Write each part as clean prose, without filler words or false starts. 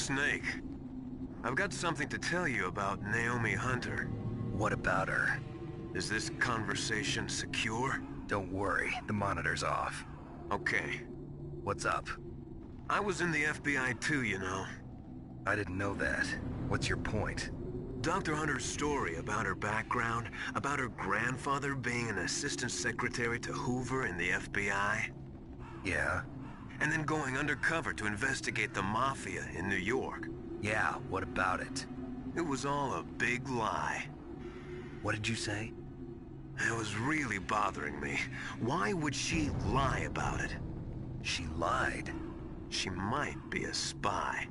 Snake. I've got something to tell you about Naomi Hunter. What about her? Is this conversation secure? Don't worry, the monitor's off. Okay. What's up? I was in the FBI too, you know. I didn't know that. What's your point? Dr. Hunter's story about her background, about her grandfather being an assistant secretary to Hoover in the FBI. Yeah? And then going undercover to investigate the Mafia in New York. Yeah, what about it? It was all a big lie. What did you say? It was really bothering me. Why would she lie about it? She lied. She might be a spy.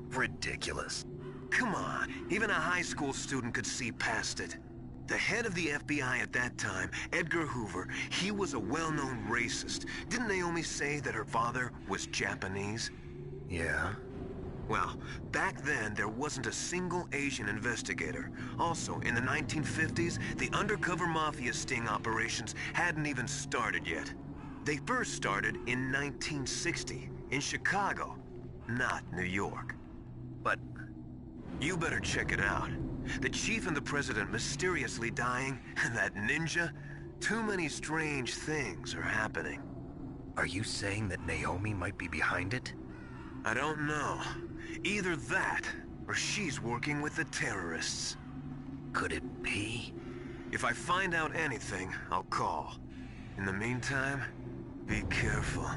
Ridiculous. Come on, even a high school student could see past it. The head of the FBI at that time, Edgar Hoover, he was a well-known racist. Didn't Naomi say that her father was Japanese? Yeah? Well, back then, there wasn't a single Asian investigator. Also, in the 1950s, the undercover mafia sting operations hadn't even started yet. They first started in 1960, in Chicago, not New York. But you better check it out. The chief and the president mysteriously dying, and that ninja, too many strange things are happening. are you saying that Naomi might be behind it? I don't know. Either that, or she's working with the terrorists. Could it be? If I find out anything, I'll call. In the meantime, be careful.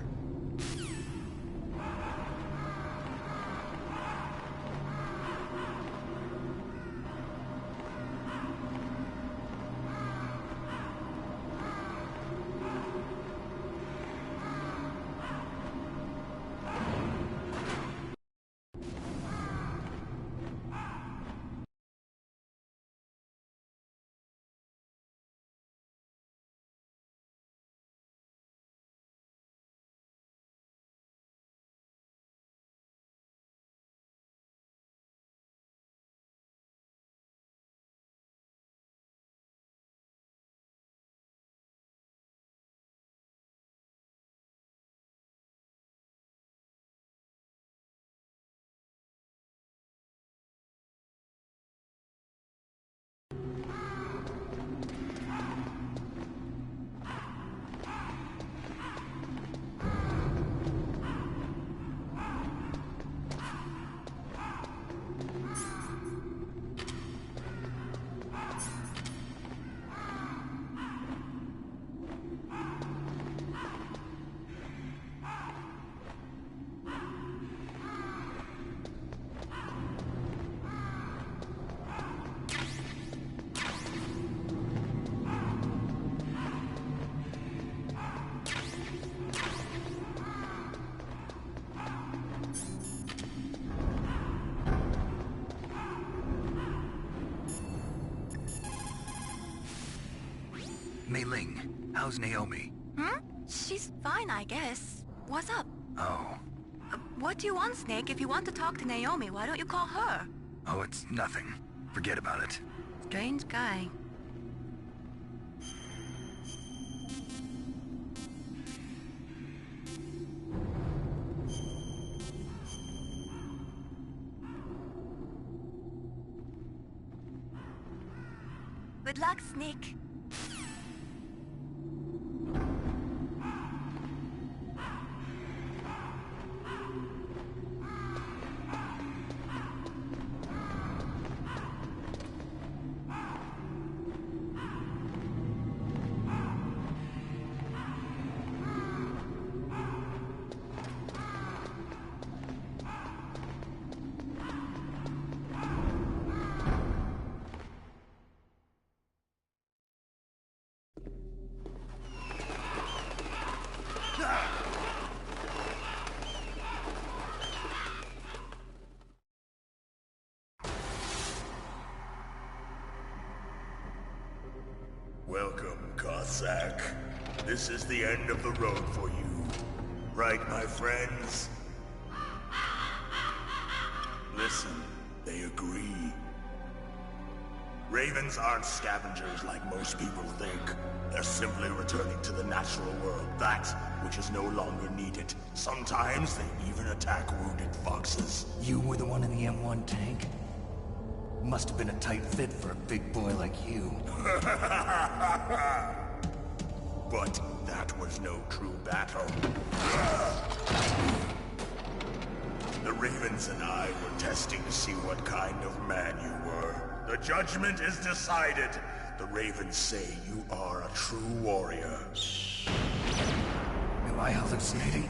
Mei-Ling, how's Naomi? She's fine, I guess. What's up? Oh. What do you want, Snake? If you want to talk to Naomi, why don't you call her? Oh, it's nothing. Forget about it. Strange guy. Good luck, Snake. Welcome, Cossack. This is the end of the road for you. Right, my friends? Listen, they agree. Ravens aren't scavengers like most people think. They're simply returning to the natural world, that which is no longer needed. Sometimes they even attack wounded foxes. You were the one in the M1 tank? Must have been a tight fit for a big boy like you. But that was no true battle. The Ravens and I were testing to see what kind of man you were. The judgment is decided. The Ravens say you are a true warrior. Am I hallucinating?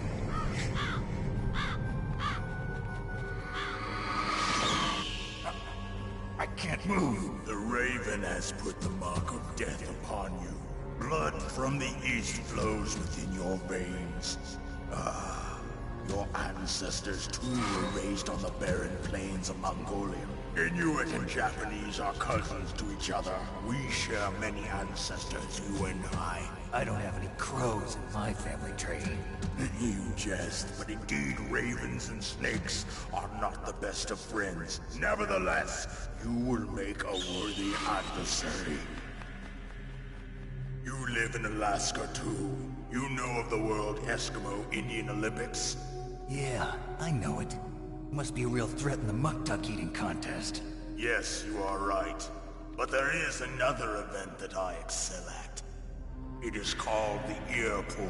I can't move. The Raven has put the mark of death upon you. Blood from the east flows within your veins. Ah, your ancestors too were raised on the barren plains of Mongolia. Inuit and Japanese are cousins to each other. We share many ancestors, you and I. I don't have any crows in my family tree. You jest, but indeed ravens and snakes are not the best of friends. Nevertheless, you will make a worthy adversary. You live in Alaska too. You know of the World Eskimo Indian Olympics? Yeah, I know it. Must be a real threat in the muck-duck eating contest. Yes, you are right. But there is another event that I excel at. It is called the ear pull.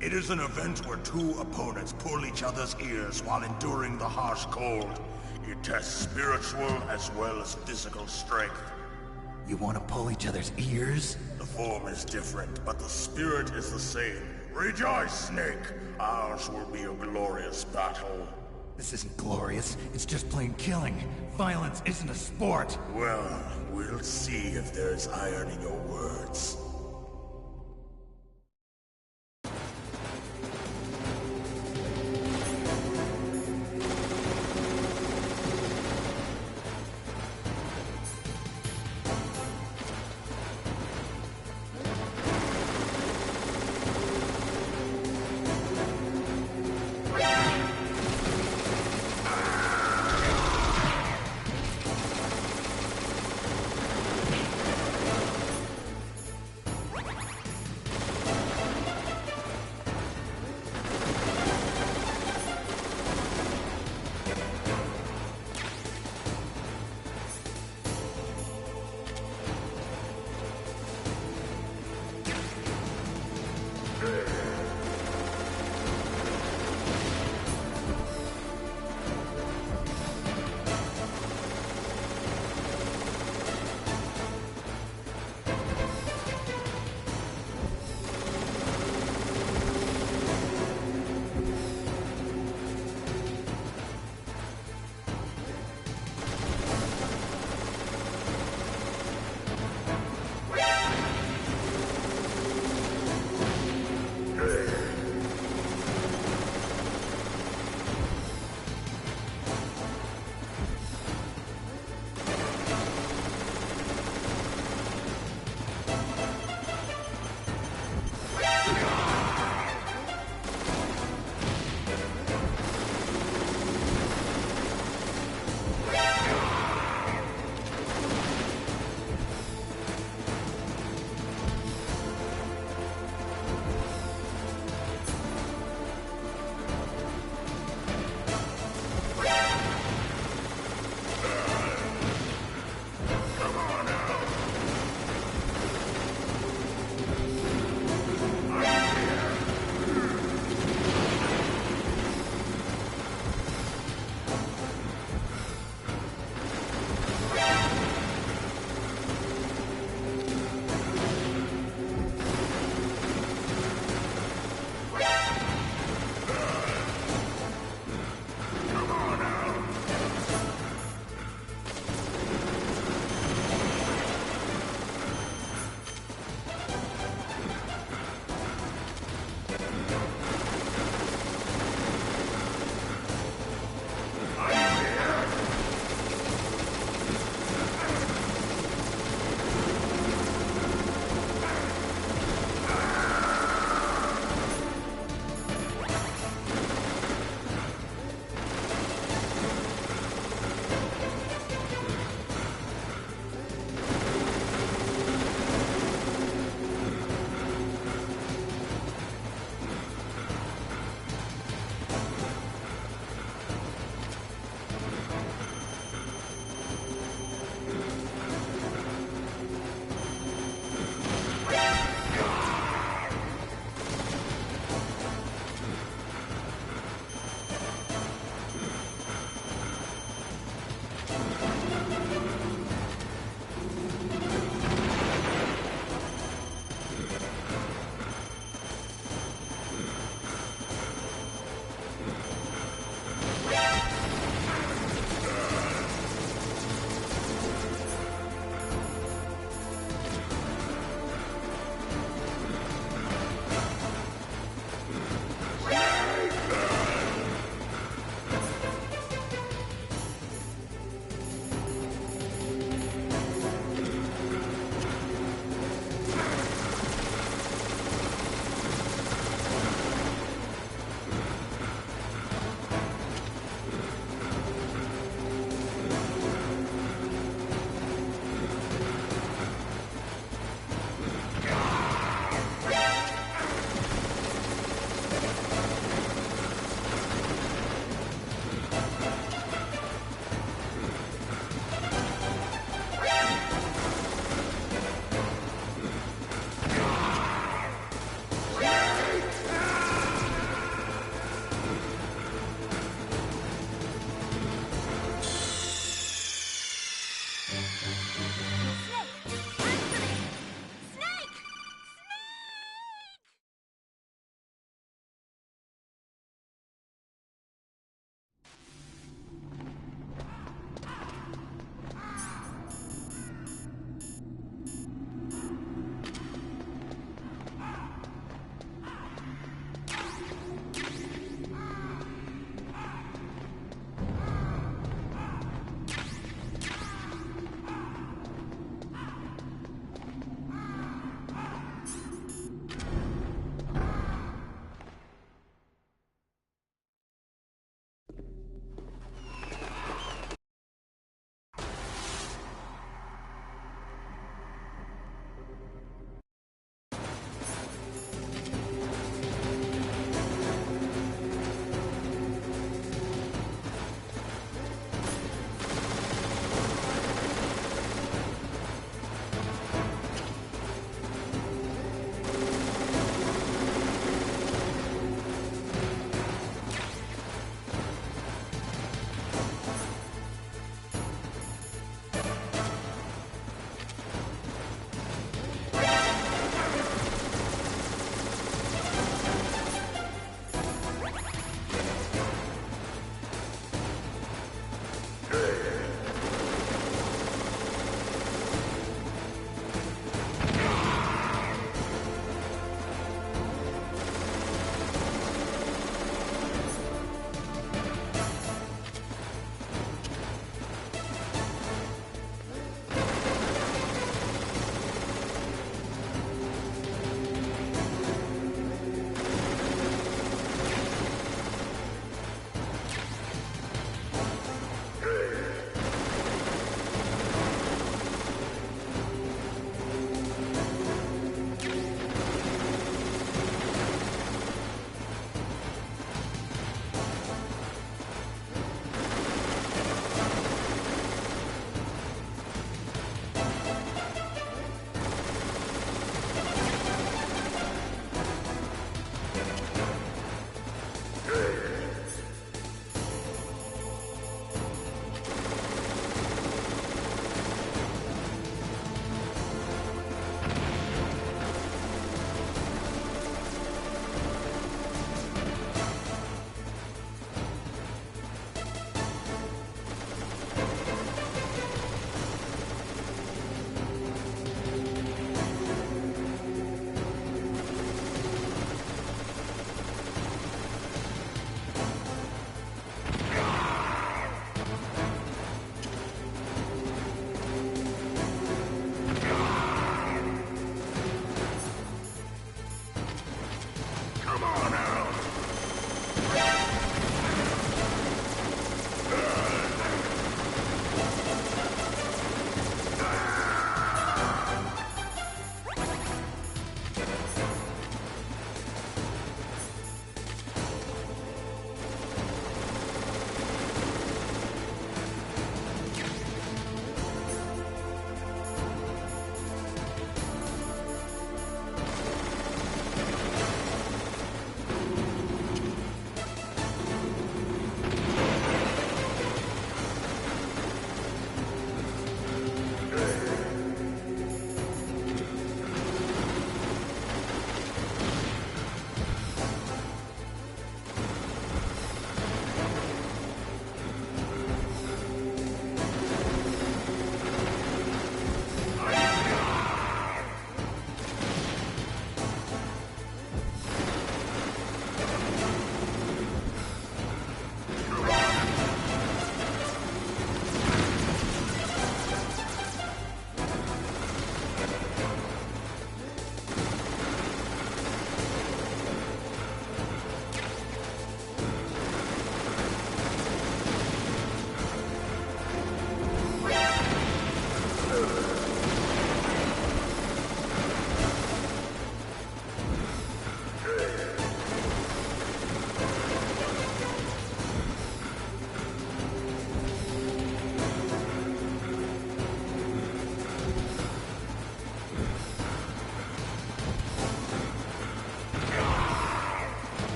It is an event where two opponents pull each other's ears while enduring the harsh cold. It tests spiritual as well as physical strength. You want to pull each other's ears? The form is different, but the spirit is the same. Rejoice, Snake! Ours will be a glorious battle. This isn't glorious. It's just plain killing. Violence isn't a sport. Well, we'll see if there's iron in your words.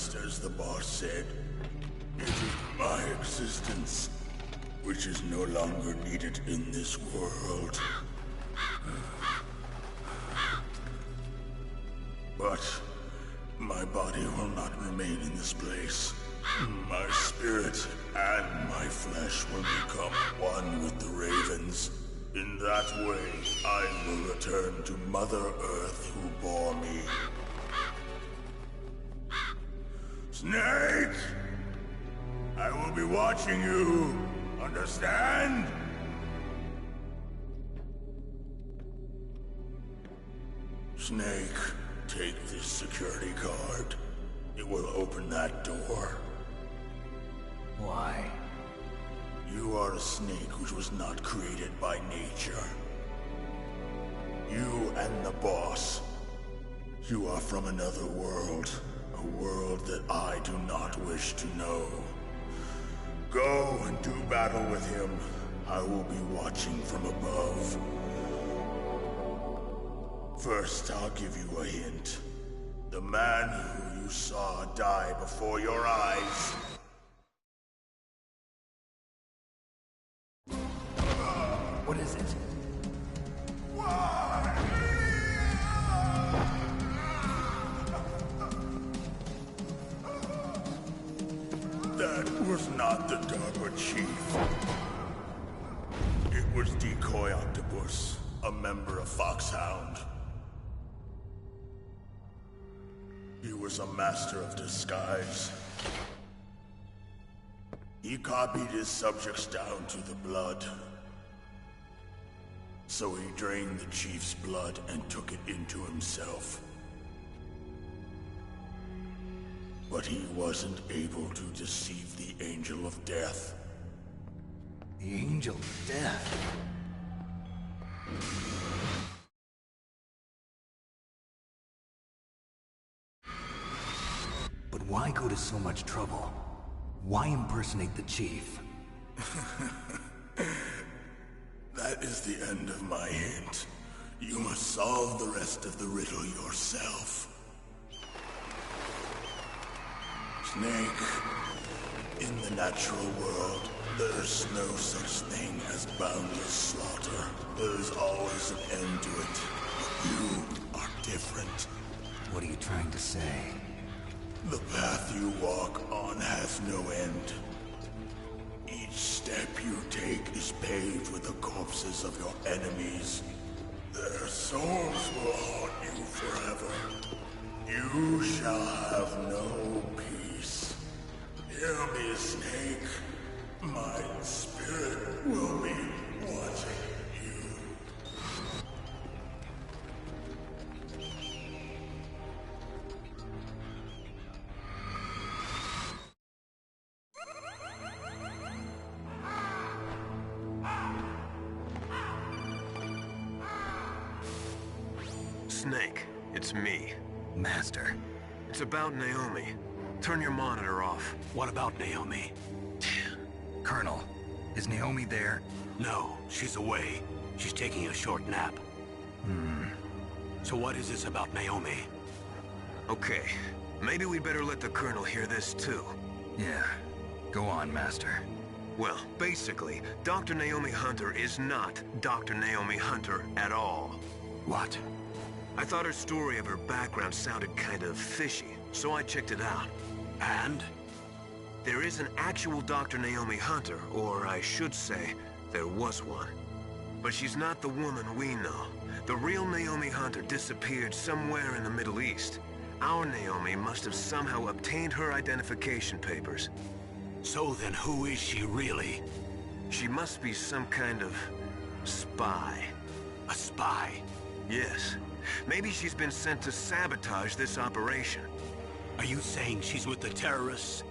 Just as the boss said, it is my existence which is no longer needed in this world. But my body will not remain in this place. My spirit and my flesh will become one with the ravens. In that way, I will return to Mother Earth who bore me. Snake! I will be watching you. Understand? Snake, take this security card. It will open that door. Why? You are a snake which was not created by nature. You and the boss. You are from another world. A world that I do not wish to know. Go and do battle with him. I will be watching from above. First, I'll give you a hint. The man who you saw die before your eyes. What is it? That was not the DARPA chief. It was Decoy Octopus, a member of Foxhound. He was a master of disguise. He copied his subjects down to the blood. So he drained the chief's blood and took it into himself. But he wasn't able to deceive the Angel of Death. The Angel of Death? But why go to so much trouble? Why impersonate the chief? That is the end of my hint. You must solve the rest of the riddle yourself. Snake, in the natural world, there's no such thing as boundless slaughter. There's always an end to it. But you are different. What are you trying to say? The path you walk on has no end. Each step you take is paved with the corpses of your enemies. Their souls will haunt you forever. You shall have no peace. Hear me, Snake. My spirit will be watching you. Snake, it's me. Master. It's about Naomi. Turn your monitor off. What about Naomi? Colonel, is Naomi there? No, she's away. She's taking a short nap. So what is this about Naomi? Okay, maybe we'd better let the Colonel hear this too. Yeah. Go on, Master. Well, basically, Dr. Naomi Hunter is not Dr. Naomi Hunter at all. What? I thought her story of her background sounded kind of fishy, so I checked it out. And? There is an actual Dr. Naomi Hunter, or I should say, there was one. But she's not the woman we know. The real Naomi Hunter disappeared somewhere in the Middle East. Our Naomi must have somehow obtained her identification papers. So then who is she really? She must be some kind of spy. A spy? Yes. Maybe she's been sent to sabotage this operation. Are you saying she's with the terrorists?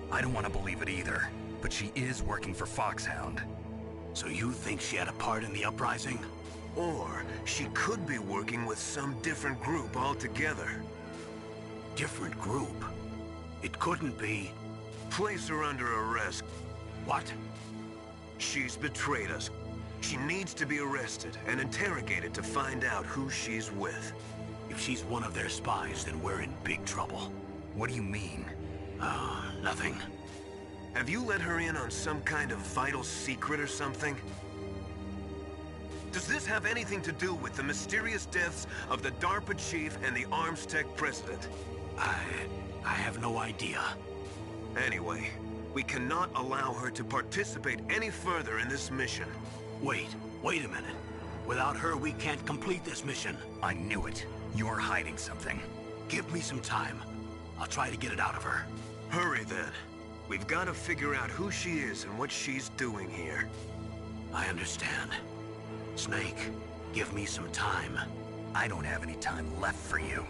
I don't want to believe it either, but she is working for Foxhound. So you think she had a part in the uprising? Or she could be working with some different group altogether. Different group? It couldn't be... Place her under arrest. What? She's betrayed us. She needs to be arrested and interrogated to find out who she's with. If she's one of their spies, then we're in big trouble. What do you mean? Oh, nothing. Have you let her in on some kind of vital secret or something? Does this have anything to do with the mysterious deaths of the DARPA chief and the Arms Tech president? I have no idea. Anyway, we cannot allow her to participate any further in this mission. Wait a minute. Without her, we can't complete this mission. I knew it. You're hiding something. Give me some time. I'll try to get it out of her. Hurry then. We've got to figure out who she is and what she's doing here. I understand. Snake, give me some time. I don't have any time left for you.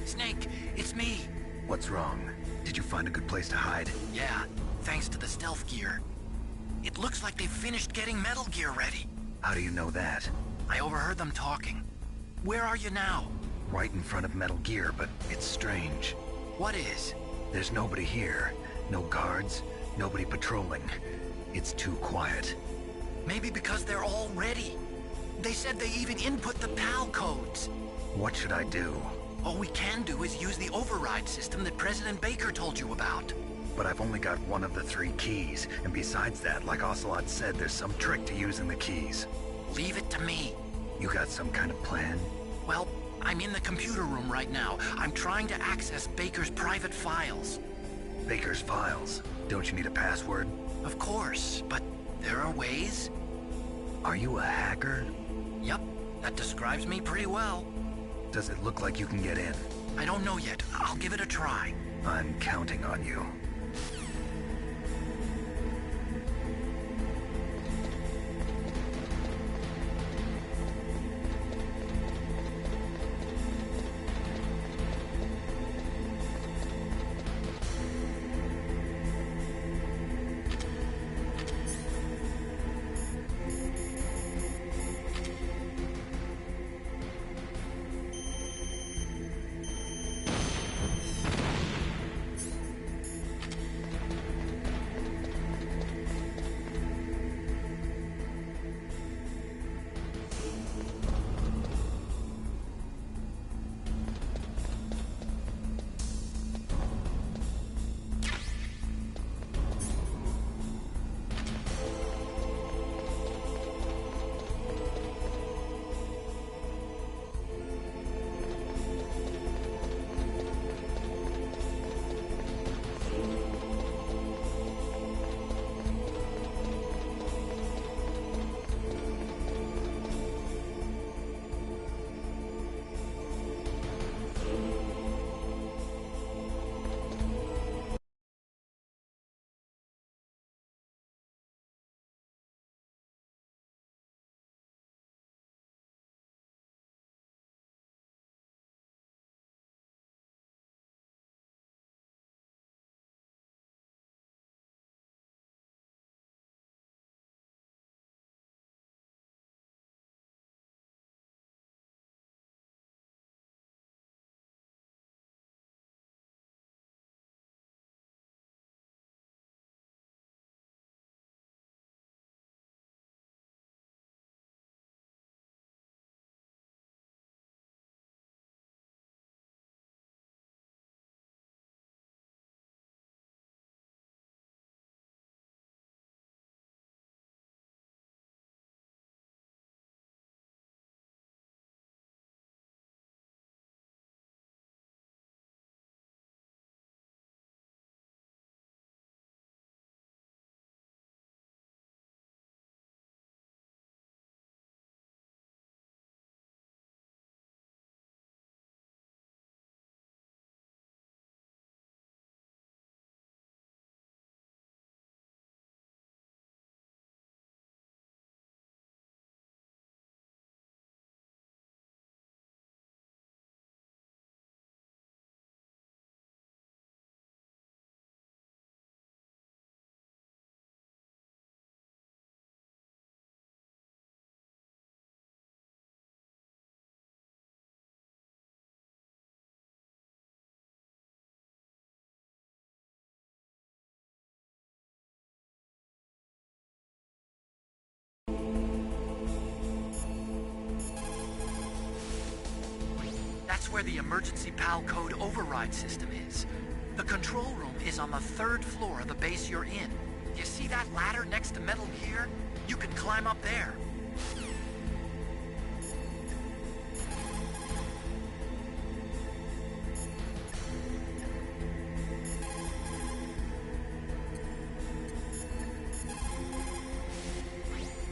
Snake, it's me. What's wrong? Did you find a good place to hide? Yeah, thanks to the stealth gear. It looks like they've finished getting Metal Gear ready. How do you know that? I overheard them talking. Where are you now? Right in front of Metal Gear, but it's strange. What is? There's nobody here. No guards, nobody patrolling. It's too quiet. Maybe because they're all ready. They said they even input the PAL codes. What should I do? All we can do is use the override system that President Baker told you about. But I've only got one of the 3 keys, and besides that, like Ocelot said, there's some trick to using the keys. Leave it to me. You got some kind of plan? Well, I'm in the computer room right now. I'm trying to access Baker's private files. Baker's files? Don't you need a password? Of course, but there are ways. Are you a hacker? Yep, that describes me pretty well. Does it look like you can get in? I don't know yet. I'll give it a try. I'm counting on you. That's where the emergency PAL code override system is. The control room is on the 3rd floor of the base you're in. You see that ladder next to Metal Gear? You can climb up there.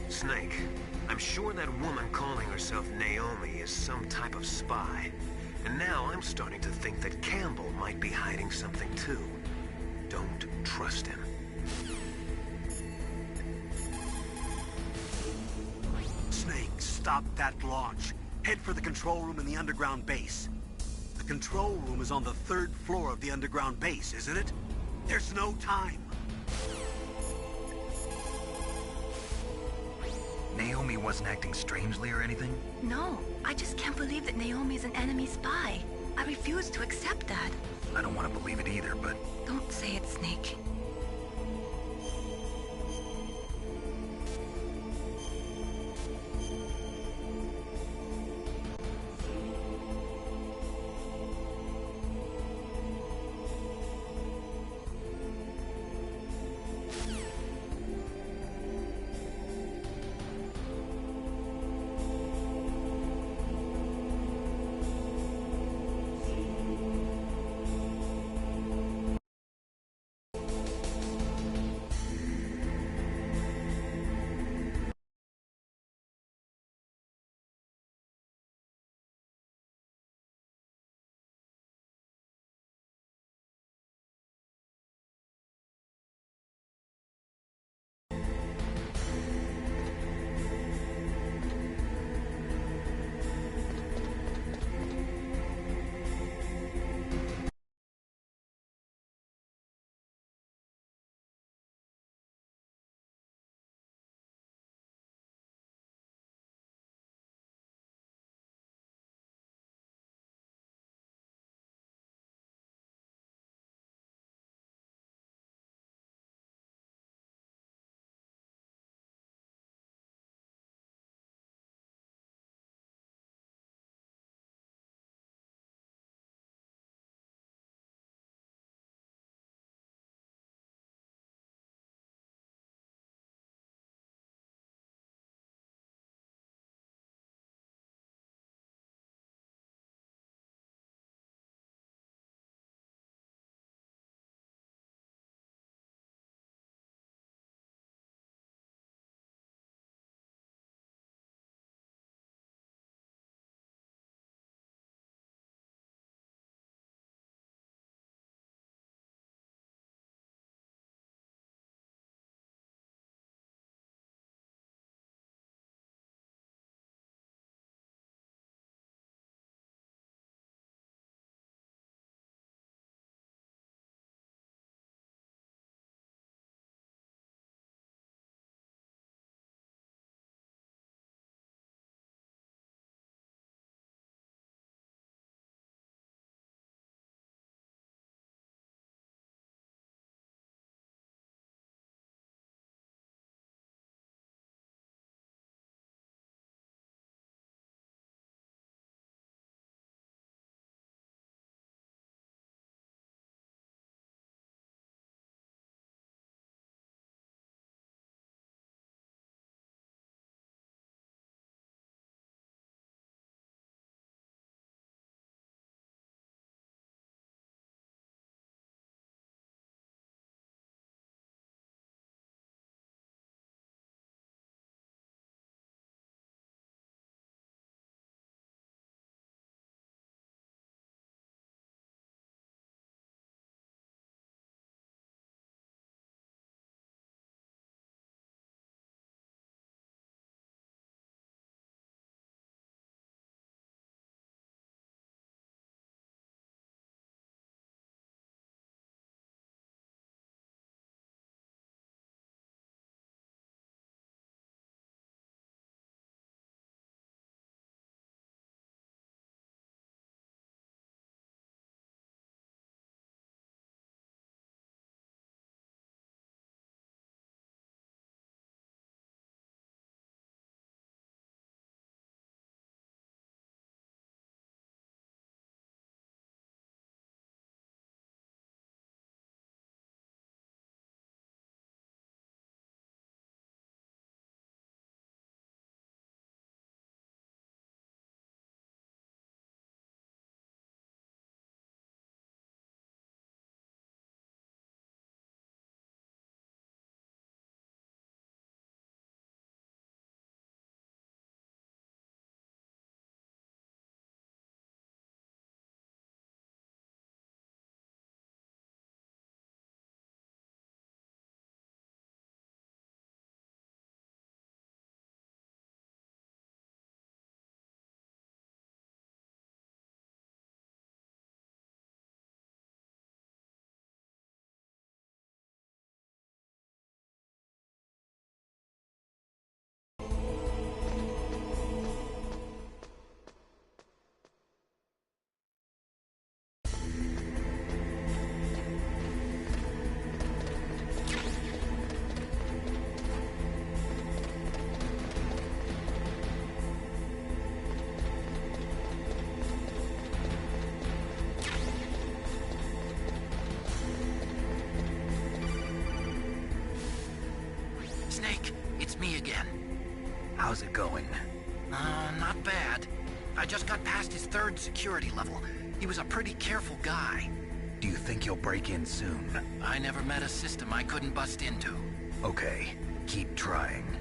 Snake, I'm sure that woman calling herself Naomi is some type of spy. And now I'm starting to think that Campbell might be hiding something too. Don't trust him. Snake, stop that launch. Head for the control room in the underground base. The control room is on the 3rd floor of the underground base, isn't it? There's no time. Naomi wasn't acting strangely or anything? No, I just can't believe that Naomi's an enemy spy. I refuse to accept that. I don't want to believe it either, but... Don't say it, Snake. How's it going? Not bad. I just got past his third security level. He was a pretty careful guy. Do you think you'll break in soon? I never met a system I couldn't bust into. Okay, keep trying.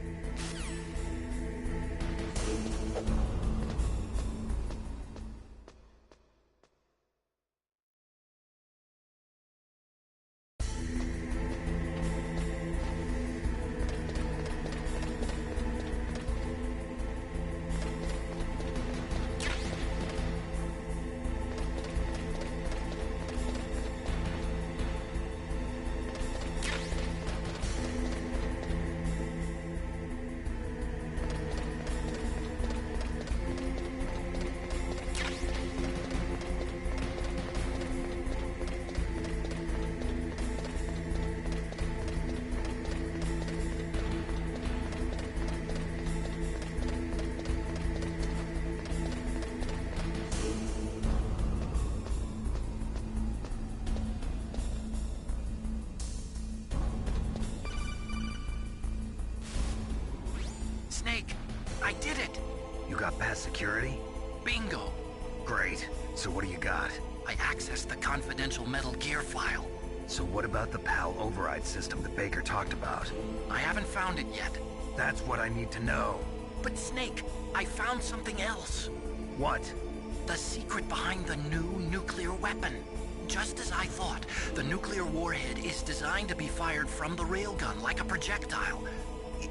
Snake, I did it! You got past security? Bingo! Great. So what do you got? I accessed the confidential Metal Gear file. So what about the PAL override system that Baker talked about? I haven't found it yet. That's what I need to know. But Snake, I found something else. What? The secret behind the new nuclear weapon. Just as I thought, the nuclear warhead is designed to be fired from the railgun like a projectile.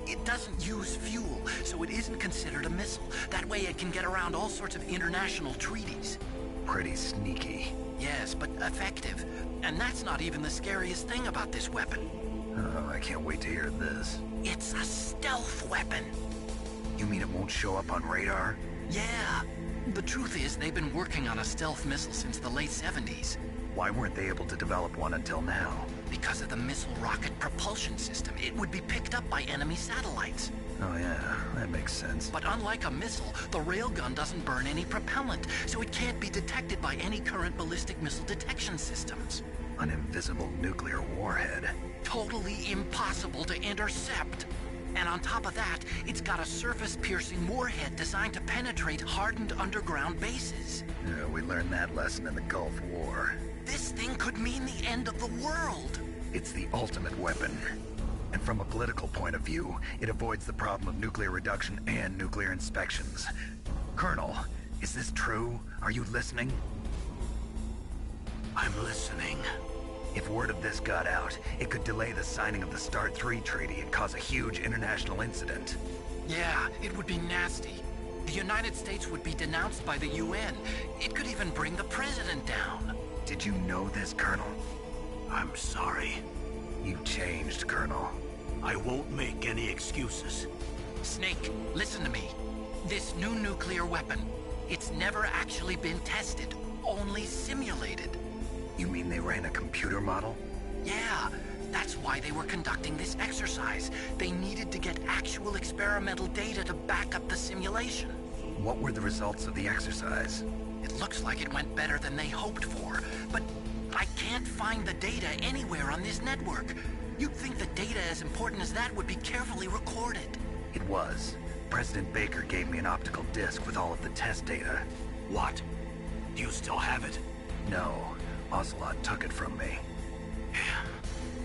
It doesn't use fuel, so it isn't considered a missile. That way it can get around all sorts of international treaties. Pretty sneaky. Yes, but effective. And that's not even the scariest thing about this weapon. Oh, I can't wait to hear this. It's a stealth weapon. You mean it won't show up on radar? Yeah. The truth is, they've been working on a stealth missile since the late 70s. Why weren't they able to develop one until now? Because of the missile rocket propulsion system, it would be picked up by enemy satellites. Oh yeah, that makes sense. But unlike a missile, the railgun doesn't burn any propellant, so it can't be detected by any current ballistic missile detection systems. An invisible nuclear warhead. Totally impossible to intercept. And on top of that, it's got a surface-piercing warhead designed to penetrate hardened underground bases. Yeah, we learned that lesson in the Gulf War. This thing could mean the end of the world. It's the ultimate weapon. And from a political point of view, it avoids the problem of nuclear reduction and nuclear inspections. Colonel, is this true? Are you listening? I'm listening. If word of this got out, it could delay the signing of the START 3 treaty and cause a huge international incident. Yeah, it would be nasty. The United States would be denounced by the UN. It could even bring the president down. Did you know this, Colonel? I'm sorry. You've changed, Colonel. I won't make any excuses. Snake, listen to me. This new nuclear weapon, it's never actually been tested, only simulated. You mean they ran a computer model? Yeah, that's why they were conducting this exercise. They needed to get actual experimental data to back up the simulation. What were the results of the exercise? It looks like it went better than they hoped for, but I can't find the data anywhere on this network. You'd think the data as important as that would be carefully recorded. It was. President Baker gave me an optical disc with all of the test data. What? Do you still have it? No. Ocelot took it from me.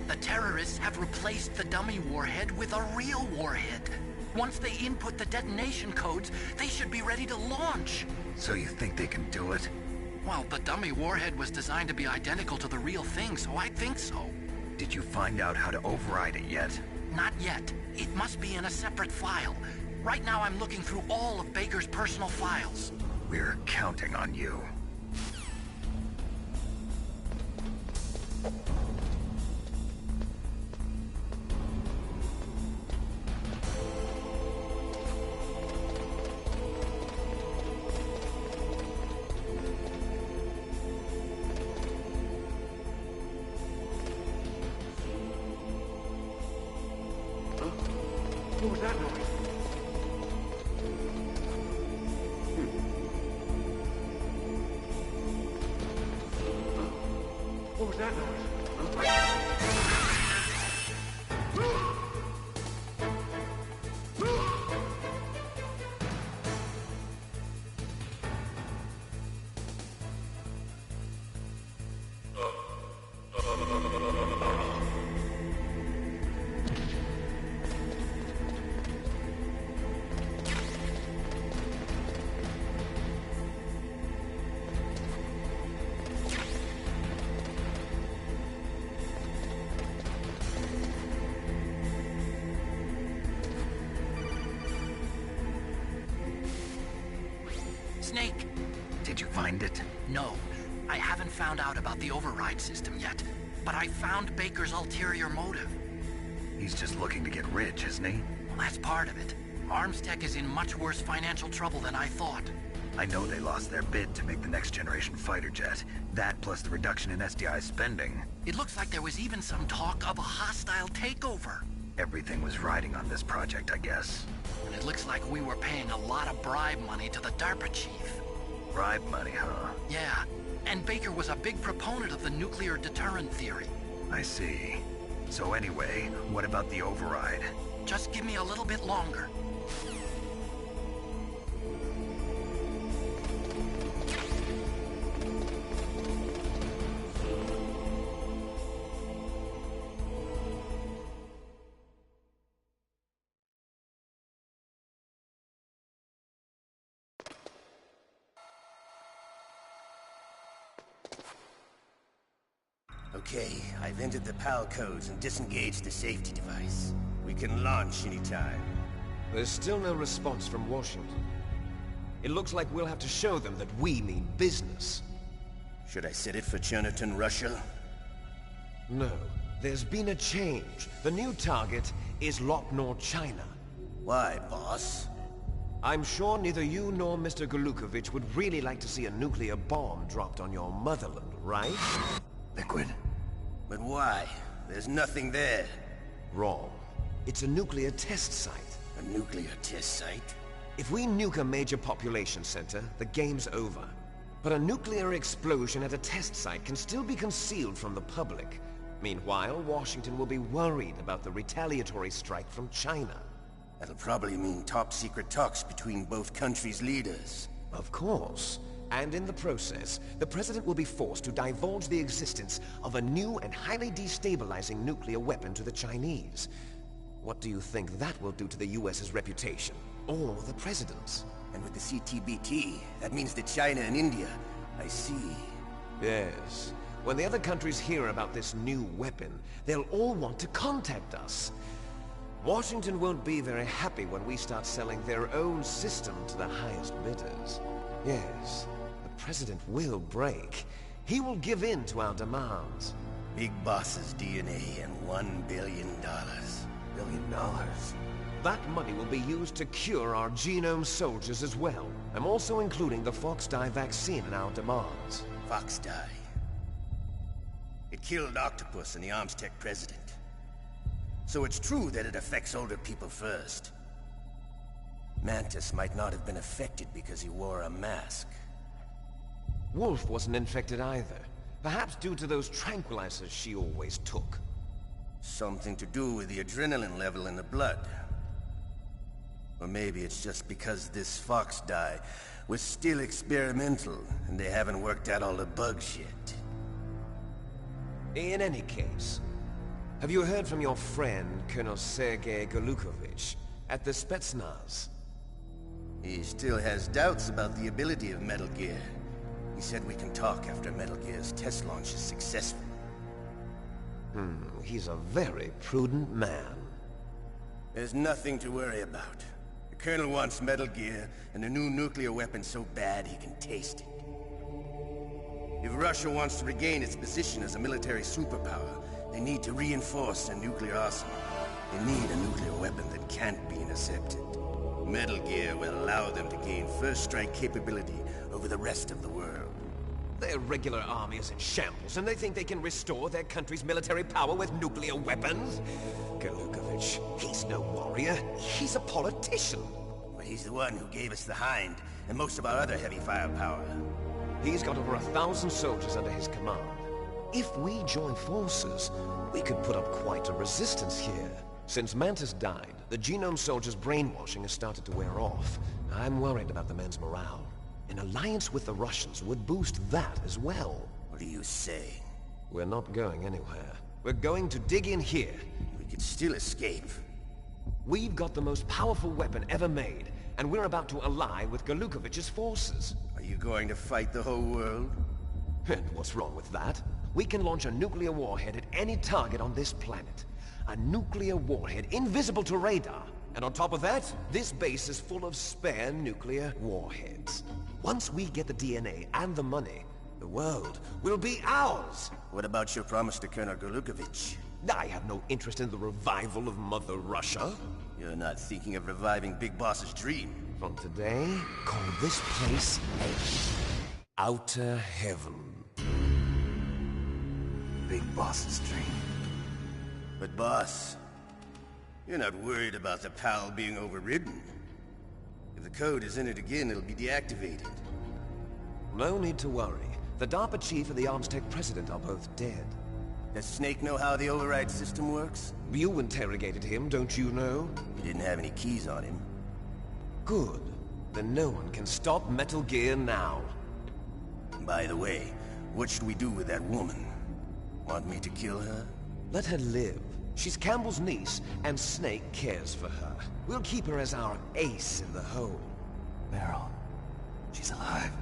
The terrorists have replaced the dummy warhead with a real warhead. Once they input the detonation codes, they should be ready to launch. So you think they can do it? Well, the dummy warhead was designed to be identical to the real thing, so I think so. Did you find out how to override it yet? Not yet. It must be in a separate file. Right now I'm looking through all of Baker's personal files. We're counting on you. What was that noise? What was that noise? find it? No, I haven't found out about the override system yet. But I found Baker's ulterior motive. He's just looking to get rich, isn't he? Well, that's part of it. Armstech is in much worse financial trouble than I thought. I know they lost their bid to make the next generation fighter jet. That plus the reduction in SDI spending. It looks like there was even some talk of a hostile takeover. Everything was riding on this project, I guess. And it looks like we were paying a lot of bribe money to the DARPA chief. Bribe money, huh? Yeah, and Baker was a big proponent of the nuclear deterrent theory. I see. So anyway, what about the override? Just give me a little bit longer. Okay, I've entered the PAL codes and disengaged the safety device. We can launch anytime. There's still no response from Washington. It looks like we'll have to show them that we mean business. Should I set it for Chernobyl, Russia? No, there's been a change. The new target is Locknor, China. Why, boss? I'm sure neither you nor Mr. Golukovich would really like to see a nuclear bomb dropped on your motherland, right? Liquid. But why? There's nothing there. Wrong. It's a nuclear test site. A nuclear test site? If we nuke a major population center, the game's over. But a nuclear explosion at a test site can still be concealed from the public. Meanwhile, Washington will be worried about the retaliatory strike from China. That'll probably mean top-secret talks between both countries' leaders. Of course. And in the process, the President will be forced to divulge the existence of a new and highly destabilizing nuclear weapon to the Chinese. What do you think that will do to the US's reputation? Or the President's? And with the CTBT, that means that China and India... I see. Yes. When the other countries hear about this new weapon, they'll all want to contact us. Washington won't be very happy when we start selling their own system to the highest bidders. Yes, the President will break. He will give in to our demands. Big Boss's DNA and $1 billion. $1 billion? That money will be used to cure our genome soldiers as well. I'm also including the Fox-Die vaccine in our demands. Fox-Die. It killed Octopus and the Armstech president. So it's true that it affects older people first. Mantis might not have been affected because he wore a mask. Wolf wasn't infected either. Perhaps due to those tranquilizers she always took. Something to do with the adrenaline level in the blood. Or maybe it's just because this Fox-Die was still experimental, and they haven't worked out all the bugs yet. In any case, have you heard from your friend, Colonel Sergei Golukovich, at the Spetsnaz? He still has doubts about the ability of Metal Gear. He said we can talk after Metal Gear's test launch is successful. He's a very prudent man. There's nothing to worry about. The Colonel wants Metal Gear and a new nuclear weapon so bad he can taste it. If Russia wants to regain its position as a military superpower, they need to reinforce their nuclear arsenal. They need a nuclear weapon that can't be intercepted. Metal Gear will allow them to gain first strike capability over the rest of the world. Their regular army is in shambles, and they think they can restore their country's military power with nuclear weapons? Golukovich, he's no warrior. He's a politician. Well, he's the one who gave us the Hind and most of our other heavy firepower. He's got over 1,000 soldiers under his command. If we join forces, we could put up quite a resistance here. Since Mantis died, the genome soldiers' brainwashing has started to wear off. I'm worried about the men's morale. An alliance with the Russians would boost that as well. What are you saying? We're not going anywhere. We're going to dig in here. We could still escape. We've got the most powerful weapon ever made, and we're about to ally with Golukovich's forces. Are you going to fight the whole world? And what's wrong with that? We can launch a nuclear warhead at any target on this planet. A nuclear warhead invisible to radar. And on top of that, this base is full of spare nuclear warheads. Once we get the DNA and the money, the world will be ours! What about your promise to Colonel Golukovich? I have no interest in the revival of Mother Russia. You're not thinking of reviving Big Boss's dream. From today, call this place Outer Heaven. Big Boss's dream. But boss, you're not worried about the PAL being overridden. If the code is entered again, it'll be deactivated. No need to worry. The DARPA chief and the Armstech president are both dead. Does Snake know how the override system works? You interrogated him, don't you know? He didn't have any keys on him. Good. Then no one can stop Metal Gear now. By the way, what should we do with that woman? Want me to kill her? Let her live. She's Campbell's niece, and Snake cares for her. We'll keep her as our ace in the hole. Meryl, she's alive.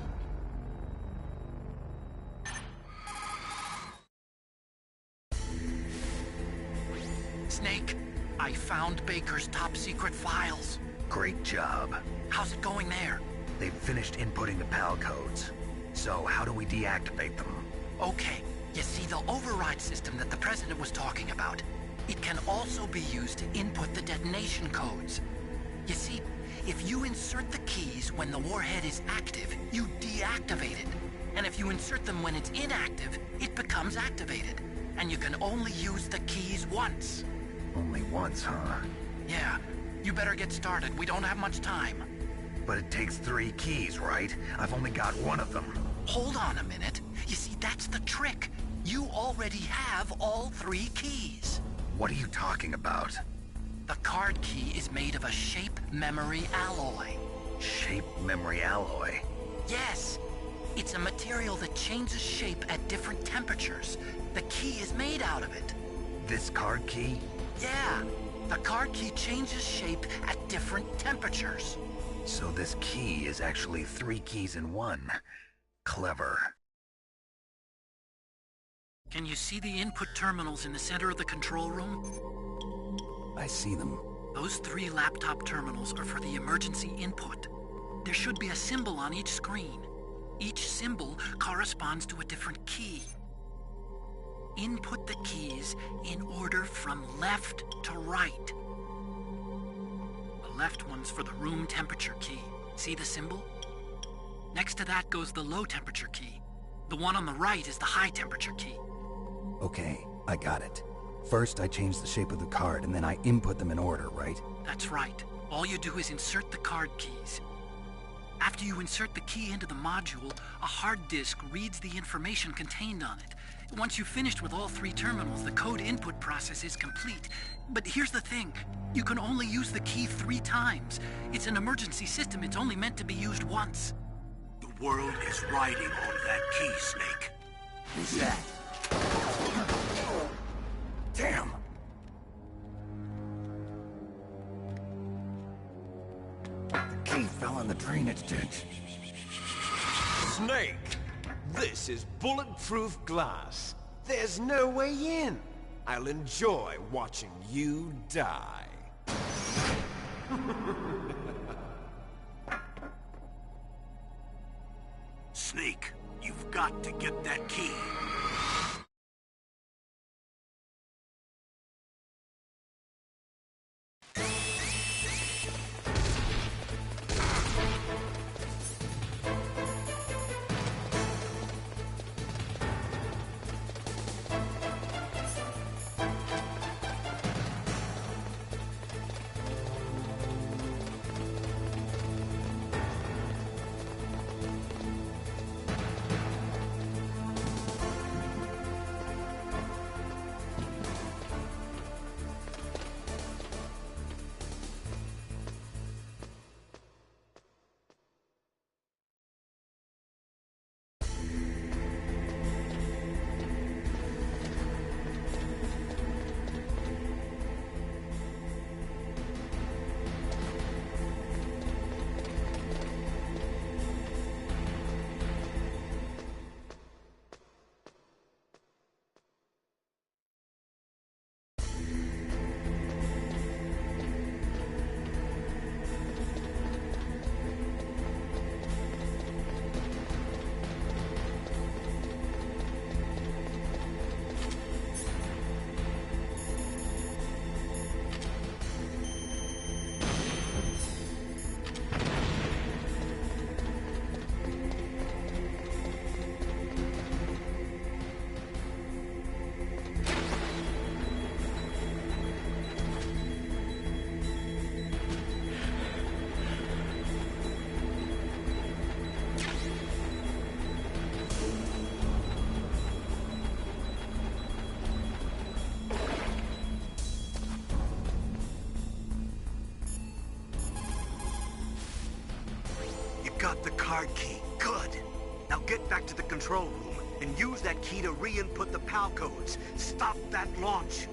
Snake, I found Baker's top-secret files. Great job. How's it going there? They've finished inputting the PAL codes. So how do we deactivate them? Okay, you see the override system that the President was talking about. It can also be used to input the detonation codes. You see, if you insert the keys when the warhead is active, you deactivate it. And if you insert them when it's inactive, it becomes activated. And you can only use the keys once. Only once, huh? Yeah, you better get started. We don't have much time. But it takes 3 keys, right? I've only got 1 of them. Hold on a minute. You see, that's the trick. You already have all 3 keys. What are you talking about? The card key is made of a shape memory alloy. Shape memory alloy? Yes. It's a material that changes shape at different temperatures. The key is made out of it. This card key? Yeah. The card key changes shape at different temperatures. So this key is actually 3 keys in 1. Clever. Can you see the input terminals in the center of the control room? I see them. Those 3 laptop terminals are for the emergency input. There should be a symbol on each screen. Each symbol corresponds to a different key. Input the keys in order from left to right. The left one's for the room temperature key. See the symbol? Next to that goes the low temperature key. The one on the right is the high temperature key. Okay, I got it. First, I change the shape of the card, and then I input them in order, right? That's right. All you do is insert the card keys. After you insert the key into the module, a hard disk reads the information contained on it. Once you've finished with all 3 terminals, the code input process is complete. But here's the thing. You can only use the key 3 times. It's an emergency system. It's only meant to be used once. The world is riding on that key, Snake. Who's that? Damn! The key fell in the drainage ditch. Snake! This is bulletproof glass. There's no way in. I'll enjoy watching you die. Snake, you've got to get that key. card key. Good. Now get back to the control room and use that key to re-input the PAL codes. Stop that launch.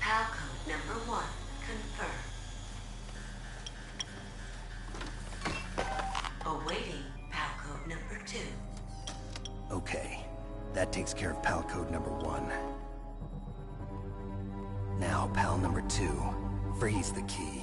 PAL code number 1, confirmed. Awaiting PAL code number 2. Okay, that takes care of PAL code number 1. Now, PAL number 2, freeze the key.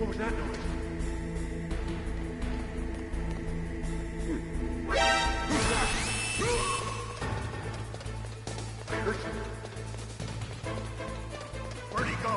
What was that noise? Who's that? I heard something. Where'd he go?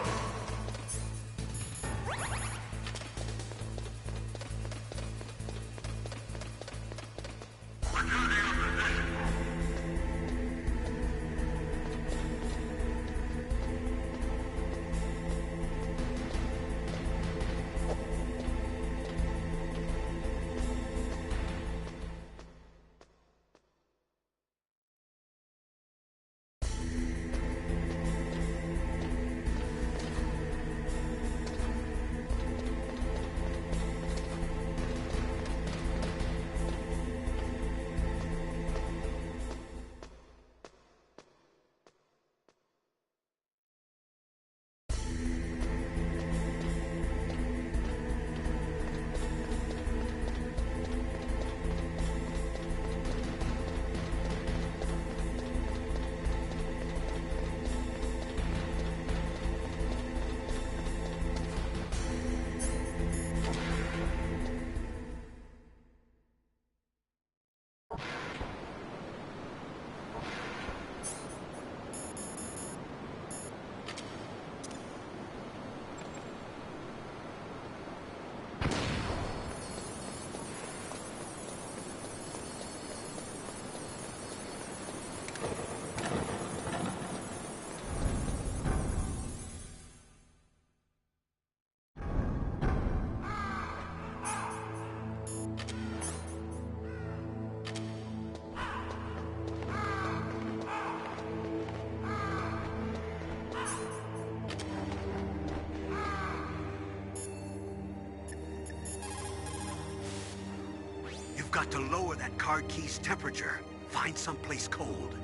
got to lower that card key's temperature. Find someplace cold.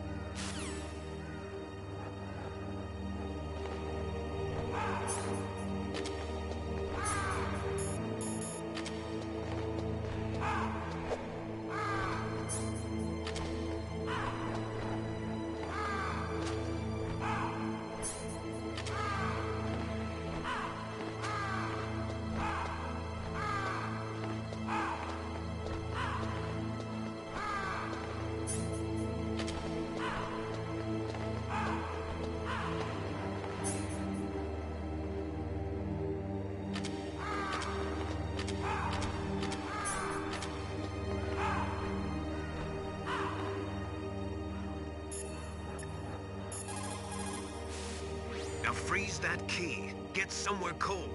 Now freeze that key. Get somewhere cold.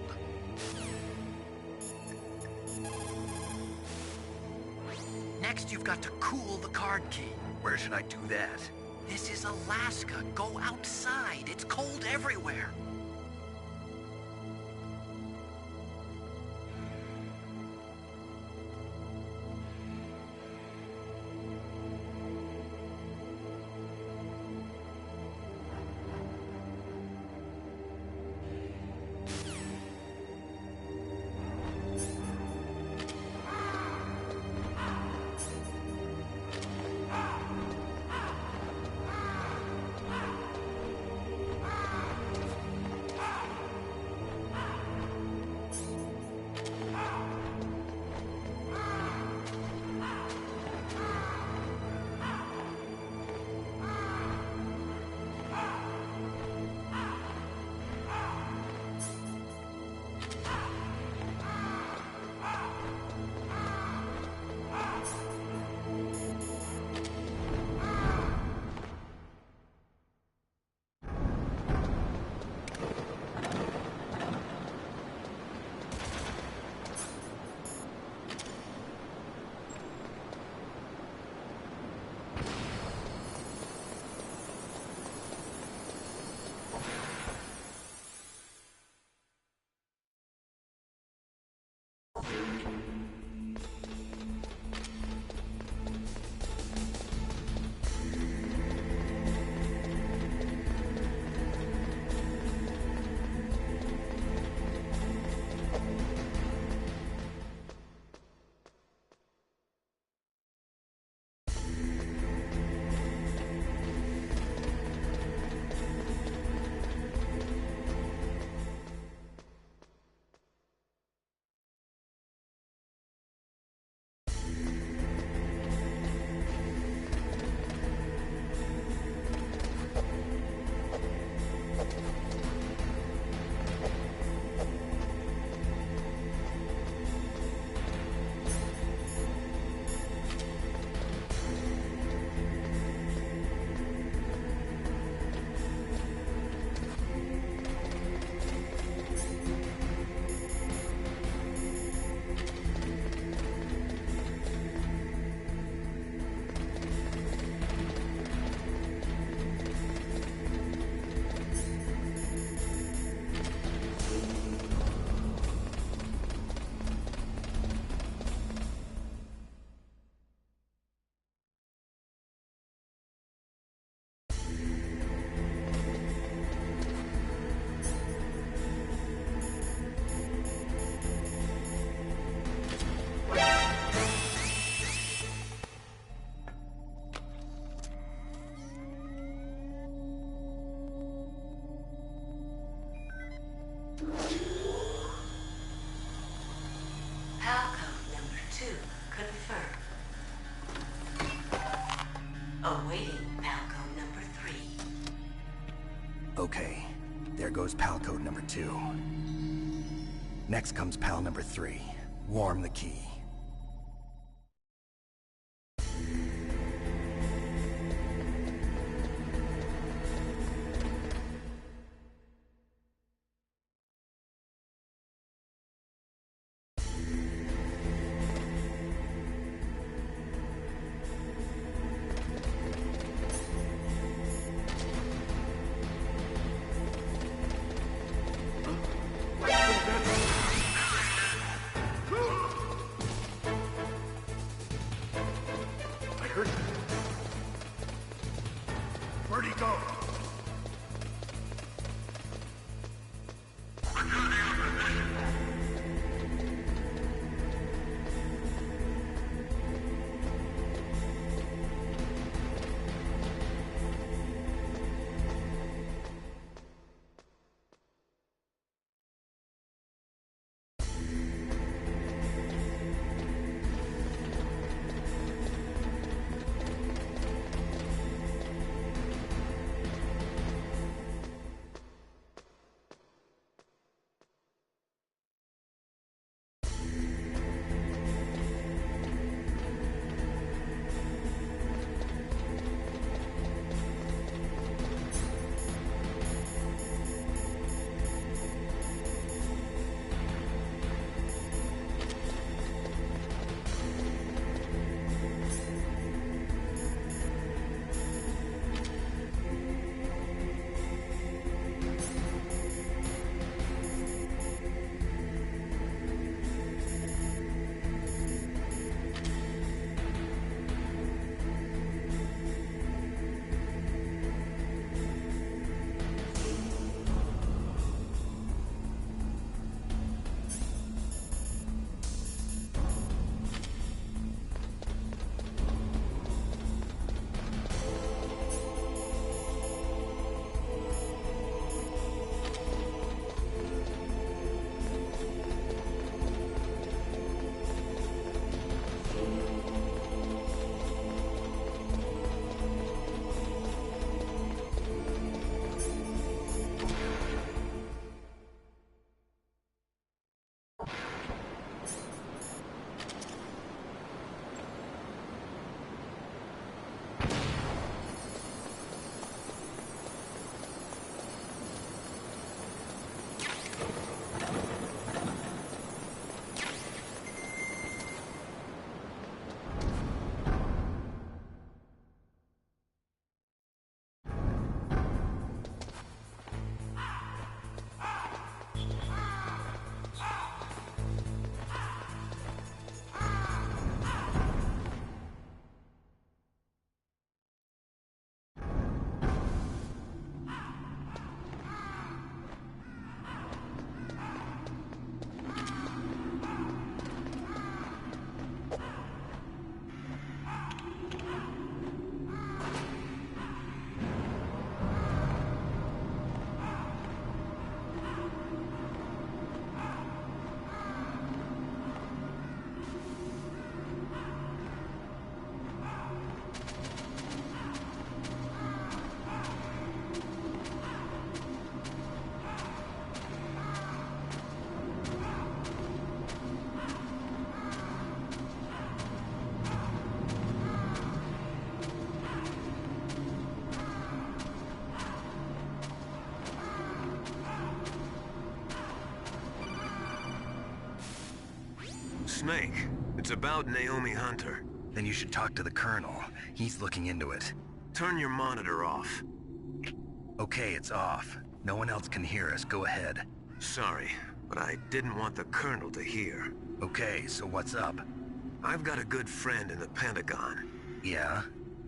Next, you've got to cool the card key. Where should I do that? This is Alaska. Go outside. It's cold everywhere. Palcode number 2 confirmed. Awaiting Palcode number 3. Okay, there goes pal code number 2. Next comes pal number 3. Warm the key. Snake, it's about Naomi Hunter. Then you should talk to the Colonel. He's looking into it. Turn your monitor off. Okay, it's off. No one else can hear us. Go ahead. Sorry, but I didn't want the Colonel to hear. Okay, so what's up? I've got a good friend in the Pentagon. Yeah?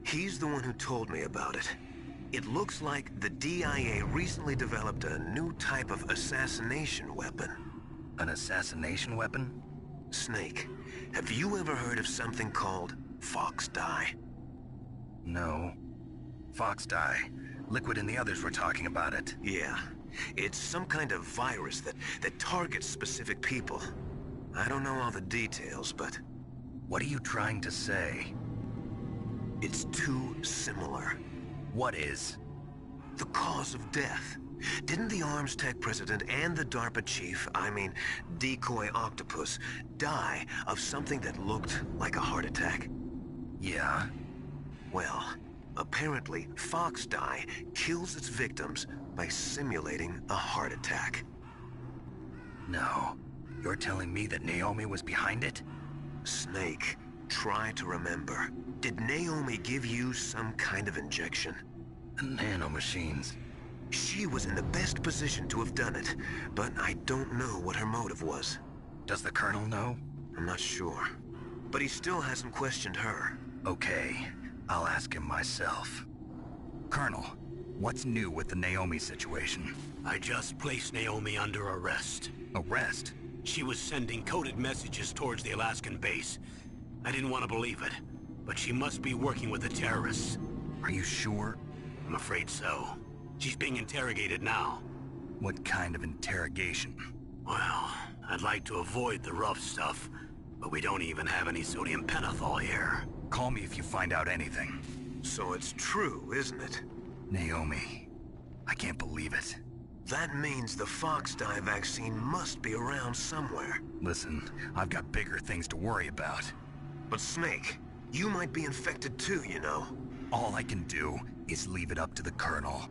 He's the one who told me about it. It looks like the DIA recently developed a new type of assassination weapon. An assassination weapon? Snake, have you ever heard of something called Fox Dye? No. Fox dye. Liquid and the others were talking about it. Yeah. It's some kind of virus that targets specific people. I don't know all the details, but... What are you trying to say? It's too similar. What is? The cause of death. Didn't the Arms Tech president and the DARPA chief, Decoy Octopus, die of something that looked like a heart attack? Yeah? Well, apparently Fox Dye kills its victims by simulating a heart attack. No. You're telling me that Naomi was behind it? Snake, try to remember. Did Naomi give you some kind of injection? The nanomachines. She was in the best position to have done it, but I don't know what her motive was. Does the Colonel know? I'm not sure. But he still hasn't questioned her. Okay, I'll ask him myself. Colonel, what's new with the Naomi situation? I just placed Naomi under arrest. Arrest? She was sending coded messages towards the Alaskan base. I didn't want to believe it, but she must be working with the terrorists. Are you sure? I'm afraid so. She's being interrogated now. What kind of interrogation? Well, I'd like to avoid the rough stuff, but we don't even have any sodium pentothal here. Call me if you find out anything. So it's true, isn't it? Naomi, I can't believe it. That means the Fox Dye vaccine must be around somewhere. Listen, I've got bigger things to worry about. But Snake, you might be infected too, you know. All I can do is leave it up to the Colonel.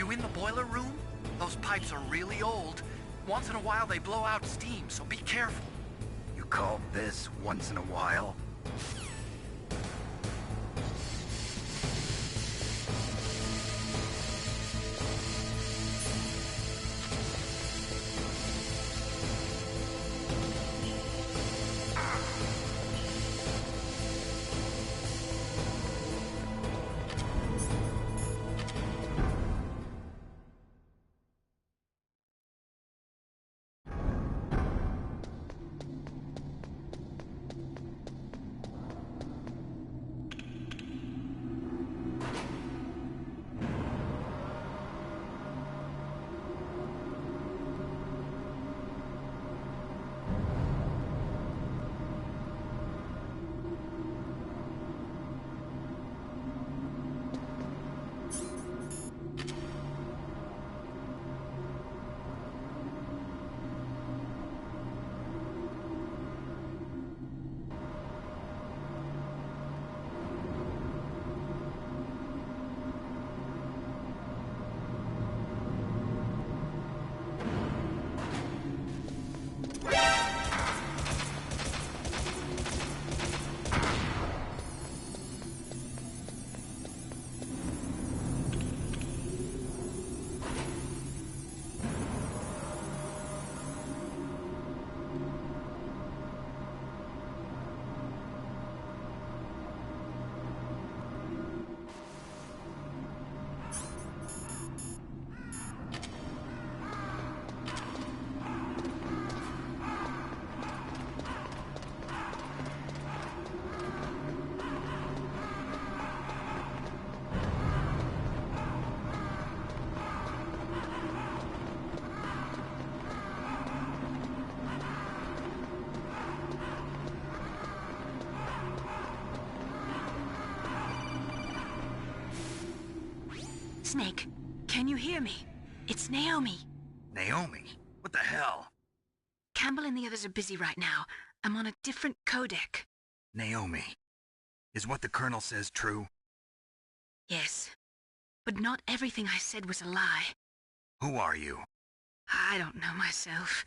you in the boiler room? Those pipes are really old. Once in a while they blow out steam, so be careful. You call this once in a while? Snake, can you hear me? It's Naomi. Naomi? What the hell? Campbell and the others are busy right now. I'm on a different codec. Naomi, is what the Colonel says true? Yes, but not everything I said was a lie. Who are you? I don't know myself.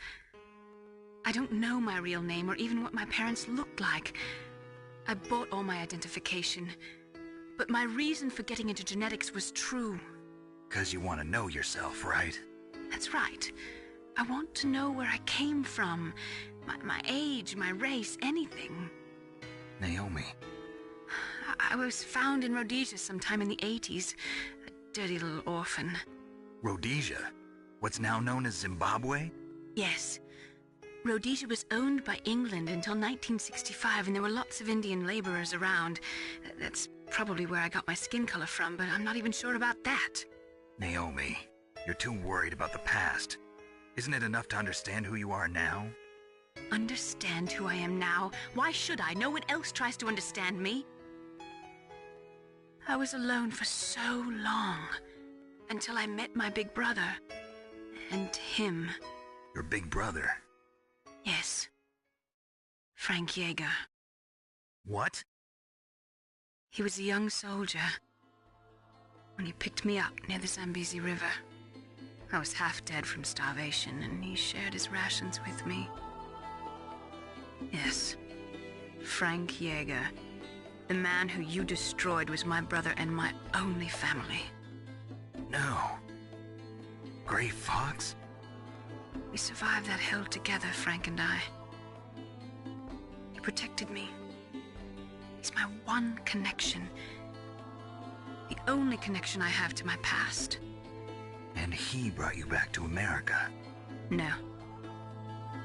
I don't know my real name or even what my parents looked like. I bought all my identification, but my reason for getting into genetics was true. 'Cause you want to know yourself, right? That's right. I want to know where I came from, my age, my race, anything. Naomi. I was found in Rhodesia sometime in the 80s. A dirty little orphan. Rhodesia? What's now known as Zimbabwe? Yes. Rhodesia was owned by England until 1965, and there were lots of Indian laborers around. That's probably where I got my skin color from, but I'm not even sure about that. Naomi, you're too worried about the past. Isn't it enough to understand who you are now? Understand who I am now? Why should I? No one else tries to understand me. I was alone for so long, until I met my big brother. And him. Your big brother? Yes. Frank Yeager. What? He was a young soldier when he picked me up near the Zambezi River. I was half dead from starvation, and he shared his rations with me. Yes, Frank Yeager. The man who you destroyed was my brother and my only family. No. Gray Fox? We survived that hell together, Frank and I. He protected me. He's my one connection. The only connection I have to my past. And he brought you back to America? No.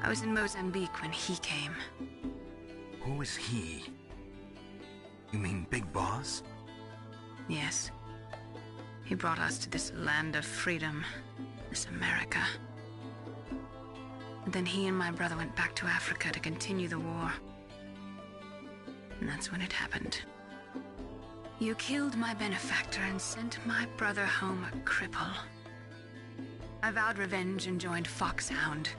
I was in Mozambique when he came. Who is he? You mean Big Boss? Yes. He brought us to this land of freedom, this America. And then he and my brother went back to Africa to continue the war. And that's when it happened. You killed my benefactor and sent my brother home a cripple. I vowed revenge and joined Foxhound.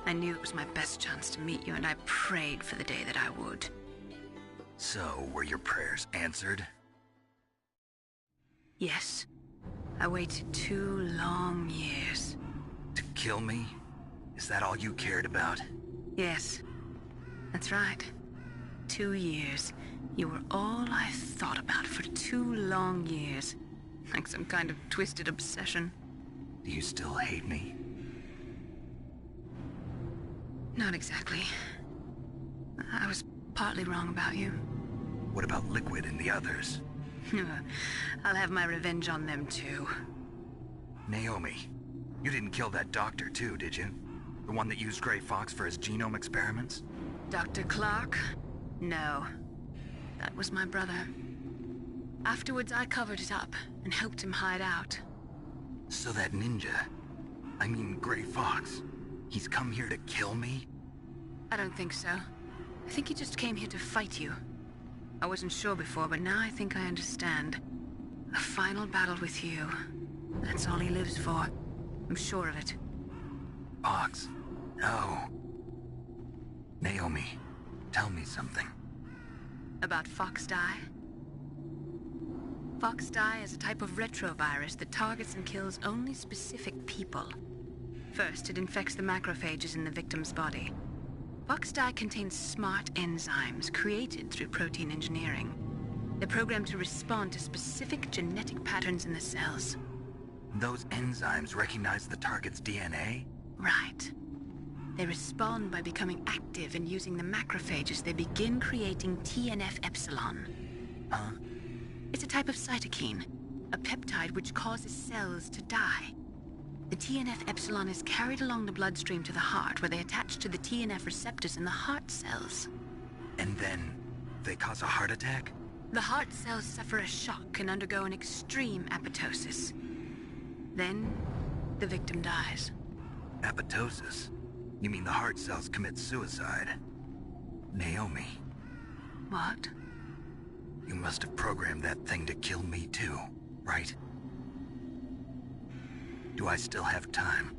I knew it was my best chance to meet you, and I prayed for the day that I would. So, were your prayers answered? Yes. I waited 2 long years. To kill me? Is that all you cared about? Yes, that's right. 2 years. You were all I thought about for 2 long years. Like some kind of twisted obsession. Do you still hate me? Not exactly. I was partly wrong about you. What about Liquid and the others? I'll have my revenge on them too. Naomi, you didn't kill that doctor too, did you? The one that used Grey Fox for his genome experiments? Dr. Clark? No. That was my brother. Afterwards, I covered it up and helped him hide out. So that ninja, I mean Grey Fox, he's come here to kill me? I don't think so. I think he just came here to fight you. I wasn't sure before, but now I think I understand. A final battle with you. That's all he lives for. I'm sure of it. Fox? No. Naomi, tell me something. About Fox Die? Fox Die is a type of retrovirus that targets and kills only specific people. First, it infects the macrophages in the victim's body. Fox Die contains smart enzymes created through protein engineering. They're programmed to respond to specific genetic patterns in the cells. Those enzymes recognize the target's DNA? Right. They respond by becoming active and using the macrophages. They begin creating TNF-epsilon. Huh? It's a type of cytokine, a peptide which causes cells to die. The TNF-epsilon is carried along the bloodstream to the heart, where they attach to the TNF receptors in the heart cells. And then they cause a heart attack? The heart cells suffer a shock and undergo an extreme apoptosis. Then, the victim dies. Apoptosis? You mean the heart cells commit suicide? Naomi. What? You must have programmed that thing to kill me too, right? Do I still have time?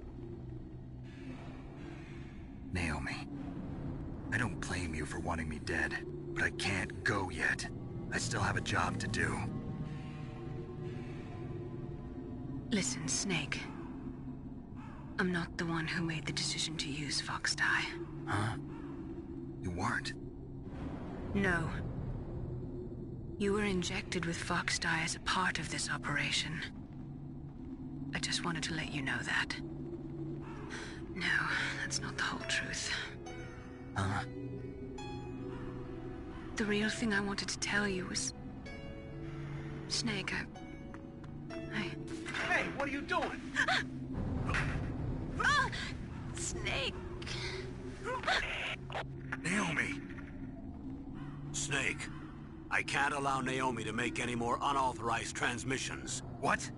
Naomi, I don't blame you for wanting me dead, but I can't go yet. I still have a job to do. Listen, Snake. I'm not the one who made the decision to use Fox Die. Huh? You weren't? No. You were injected with Fox Die as a part of this operation. I just wanted to let you know that. No, that's not the whole truth. Huh? The real thing I wanted to tell you was... Snake, Hey, what are you doing? Ah! Snake! Naomi! Snake, I can't allow Naomi to make any more unauthorized transmissions. What?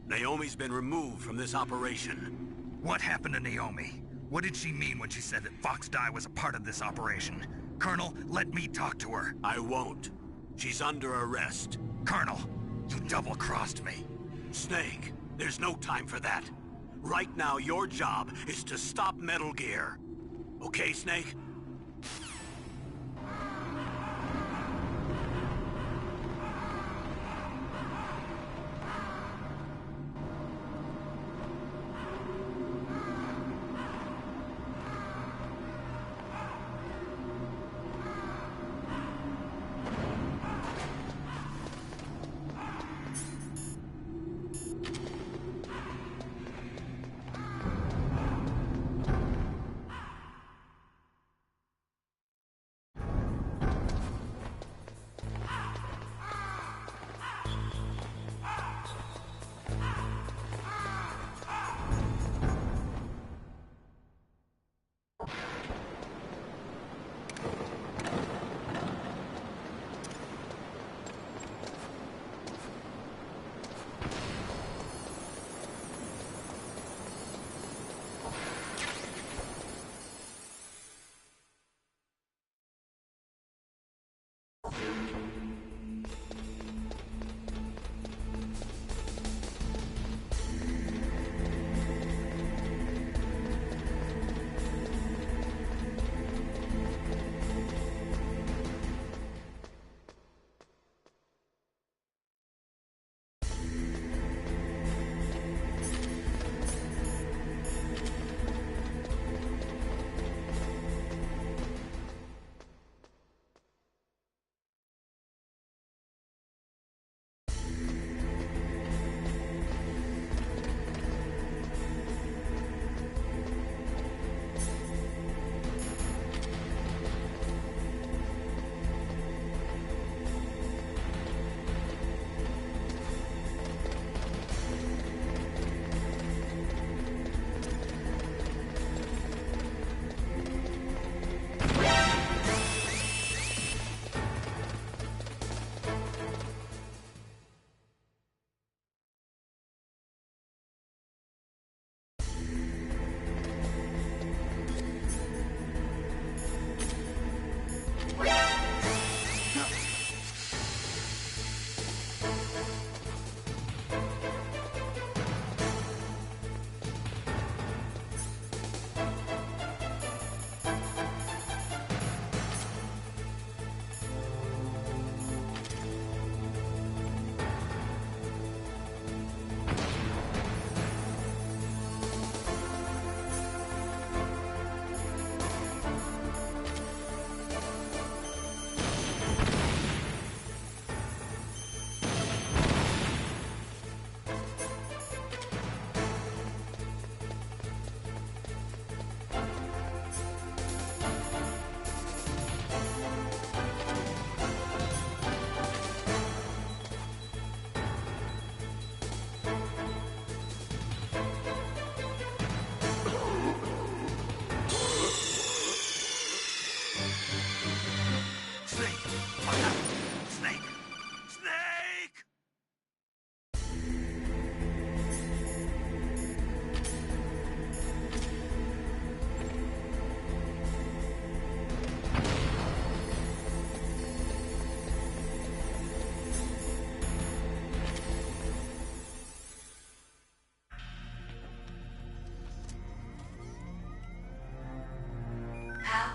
Naomi's been removed from this operation. What happened to Naomi? What did she mean when she said that Fox Die was a part of this operation? Colonel, let me talk to her. I won't. She's under arrest. Colonel, you double-crossed me. Snake, there's no time for that. Right now, your job is to stop Metal Gear. Okay, Snake?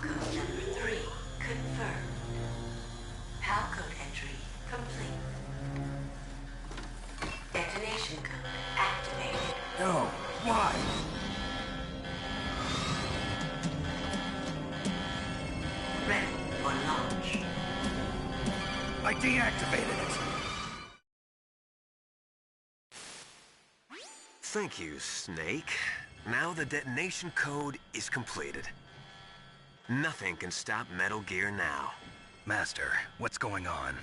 Palcode number 3 confirmed. Palcode entry complete. Detonation code activated. No, why? Ready for launch. I deactivated it. Thank you, Snake. Now the detonation code is completed. Nothing can stop Metal Gear now. Master, what's going on?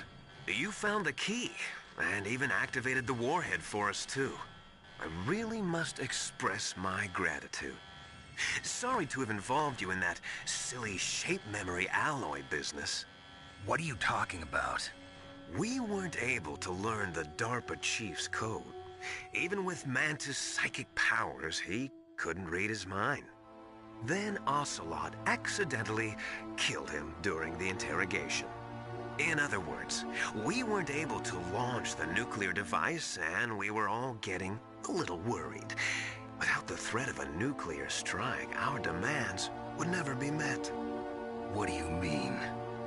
You found the key, and even activated the warhead for us, too. I really must express my gratitude. Sorry to have involved you in that silly shape memory alloy business. What are you talking about? We weren't able to learn the DARPA chief's code. Even with Mantis' psychic powers, he couldn't read his mind. Then Ocelot accidentally killed him during the interrogation. In other words, we weren't able to launch the nuclear device, and we were all getting a little worried. Without the threat of a nuclear strike, our demands would never be met. What do you mean?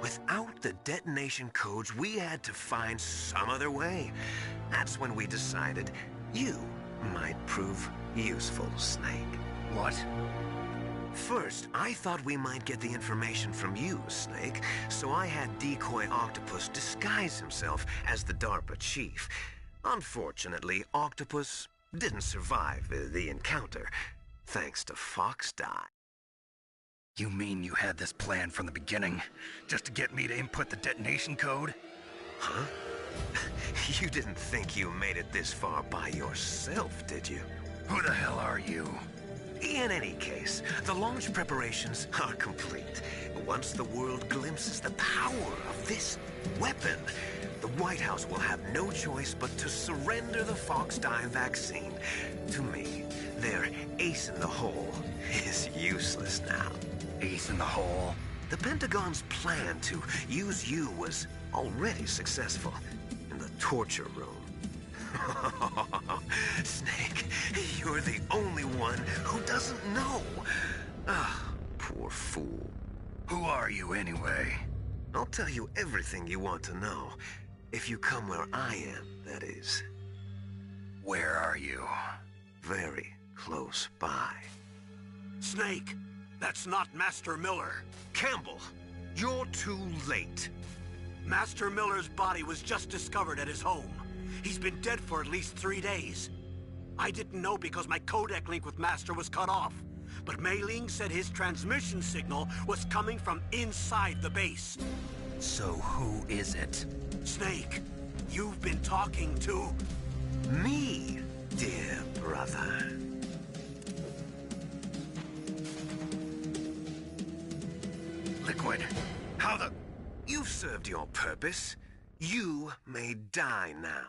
Without the detonation codes, we had to find some other way. That's when we decided you might prove useful, Snake. What? First, I thought we might get the information from you, Snake, so I had Decoy Octopus disguise himself as the DARPA chief. Unfortunately, Octopus didn't survive the encounter, thanks to Fox Die. You mean you had this plan from the beginning, just to get me to input the detonation code? Huh? You didn't think you made it this far by yourself, did you? Who the hell are you? In any case, the launch preparations are complete. Once the world glimpses the power of this weapon, the White House will have no choice but to surrender the Fox Die vaccine. To me, their ace in the hole is useless now. Ace in the hole? The Pentagon's plan to use you was already successful in the torture room. Snake, you're the only one who doesn't know. Ah, poor fool. Who are you anyway? I'll tell you everything you want to know. If you come where I am, that is. Where are you? Very close by. Snake, that's not Master Miller. Campbell, you're too late. Master Miller's body was just discovered at his home. He's been dead for at least 3 days. I didn't know because my codec link with Master was cut off. But Mei Ling said his transmission signal was coming from inside the base. So who is it? Snake, you've been talking to... Me, dear brother. Liquid, how the... You've served your purpose. You may die now.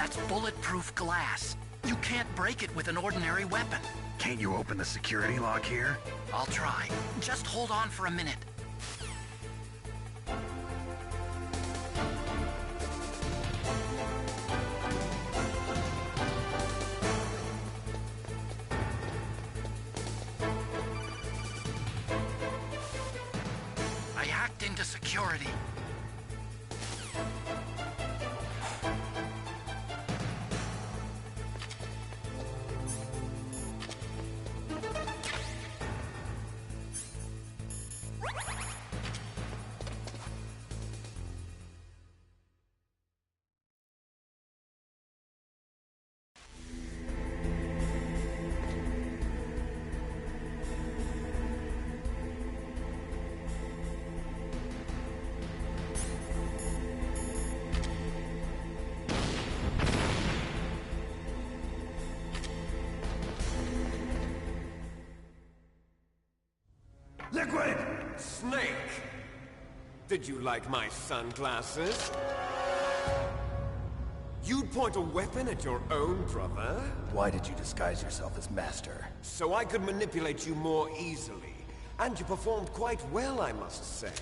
That's bulletproof glass. You can't break it with an ordinary weapon. Can't you open the security lock here? I'll try. Just hold on for a minute. I hacked into security. Liquid! Snake! Did you like my sunglasses? You'd point a weapon at your own brother? Why did you disguise yourself as Master? So I could manipulate you more easily. And you performed quite well, I must say.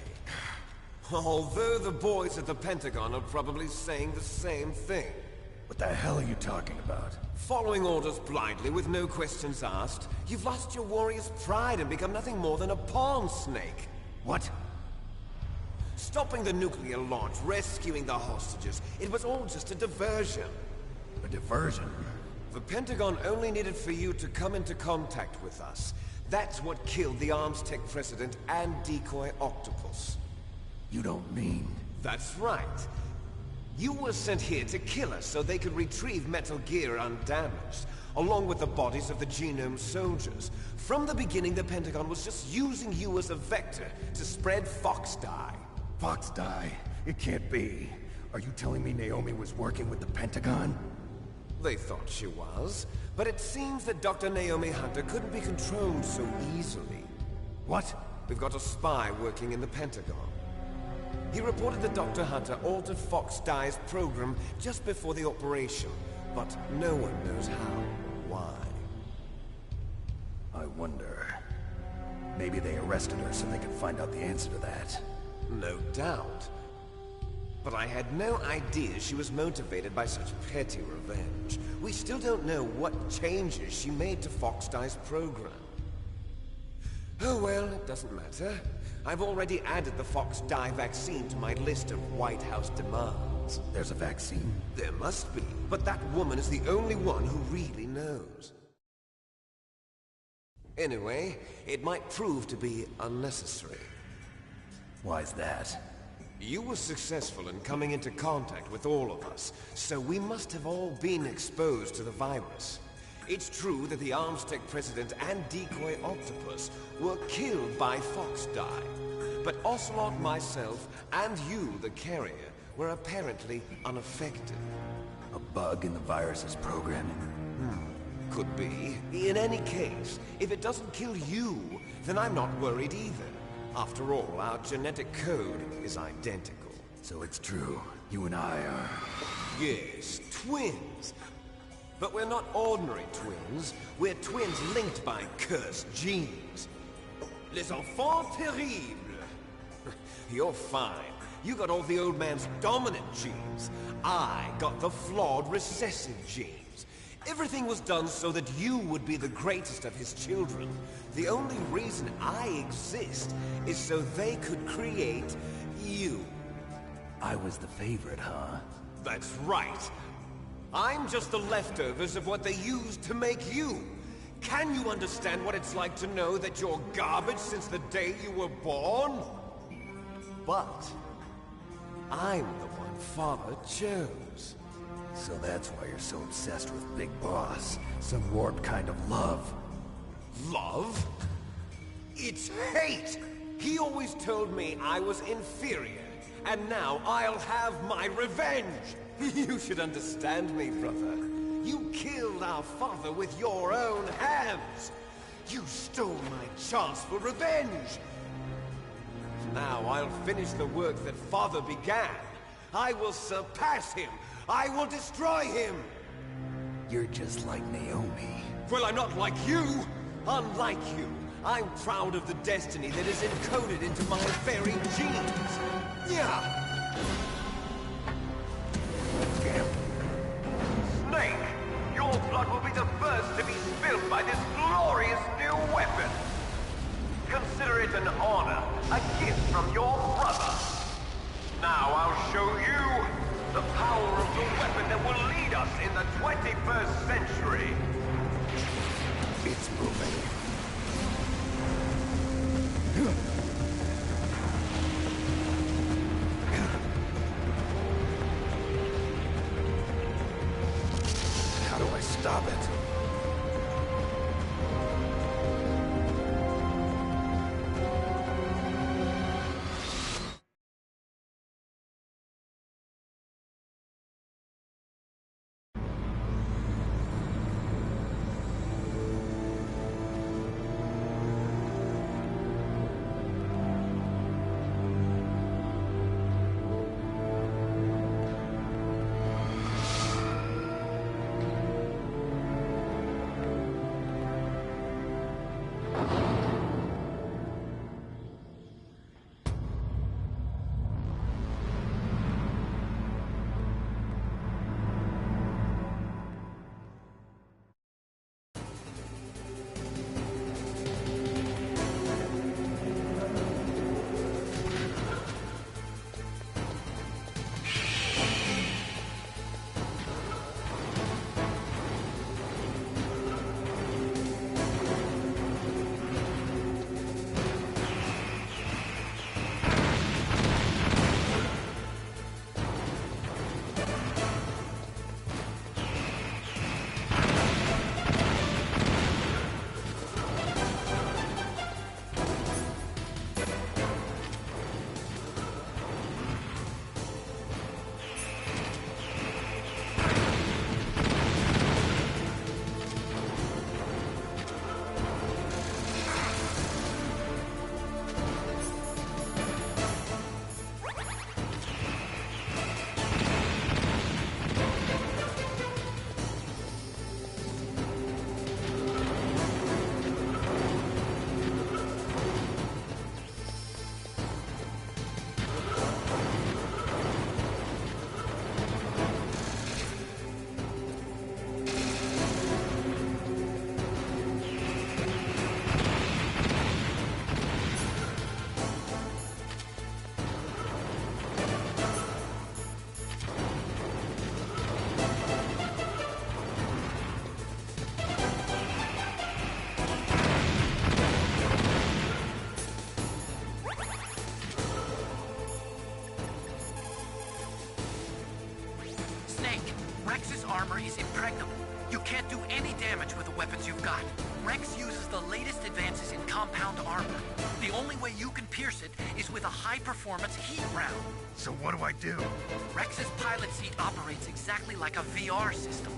Although the boys at the Pentagon are probably saying the same thing. What the hell are you talking about? Following orders blindly with no questions asked, you've lost your warrior's pride and become nothing more than a pawn, Snake. What? Stopping the nuclear launch, rescuing the hostages, it was all just a diversion. A diversion? The Pentagon only needed for you to come into contact with us. That's what killed the Arms Tech president and decoy octopus. You don't mean... That's right. You were sent here to kill us so they could retrieve Metal Gear undamaged, along with the bodies of the Genome soldiers. From the beginning, the Pentagon was just using you as a vector to spread Fox Dye. Fox Dye? It can't be. Are you telling me Naomi was working with the Pentagon? They thought she was, but it seems that Dr. Naomi Hunter couldn't be controlled so easily. What? We've got a spy working in the Pentagon. He reported that Dr. Hunter altered Fox Dye's program just before the operation, but no one knows how or why. I wonder... Maybe they arrested her so they could find out the answer to that. No doubt. But I had no idea she was motivated by such petty revenge. We still don't know what changes she made to Fox Dye's program. Oh well, it doesn't matter. I've already added the Fox Dye vaccine to my list of White House demands. There's a vaccine? There must be, but that woman is the only one who really knows. Anyway, it might prove to be unnecessary. Why's that? You were successful in coming into contact with all of us, so we must have all been exposed to the virus. It's true that the Arms Tech president and decoy octopus were killed by Fox Dye, but Ocelot, myself, and you, the carrier, were apparently unaffected. A bug in the virus's programming? Could be. In any case, if it doesn't kill you, then I'm not worried either. After all, our genetic code is identical. So it's true. You and I are... Yes, twins. But we're not ordinary twins. We're twins linked by cursed genes. Les enfants terribles. You're fine. You got all the old man's dominant genes. I got the flawed recessive genes. Everything was done so that you would be the greatest of his children. The only reason I exist is so they could create you. I was the favorite, huh? That's right. I'm just the leftovers of what they used to make you. Can you understand what it's like to know that you're garbage since the day you were born? But I'm the one Father chose. So that's why you're so obsessed with Big Boss. Some warped kind of love. Love? It's hate! He always told me I was inferior, and now I'll have my revenge! You should understand me, brother. You killed our father with your own hands! You stole my chance for revenge! Now I'll finish the work that Father began. I will surpass him! I will destroy him! You're just like Naomi. Well, I'm not like you! Unlike you, I'm proud of the destiny that is encoded into my very genes! Yeah! Snake! Your blood will be the first to be spilled by this glorious new weapon! Consider it an honor, a gift from your brother. Now I'll show you the power of the weapon that will lead us in the 21st century. It's moving. How do I stop it? Rex's armor is impregnable. You can't do any damage with the weapons you've got. Rex uses the latest advances in compound armor. The only way you can pierce it is with a high-performance heat round. So what do I do? Rex's pilot seat operates exactly like a VR system.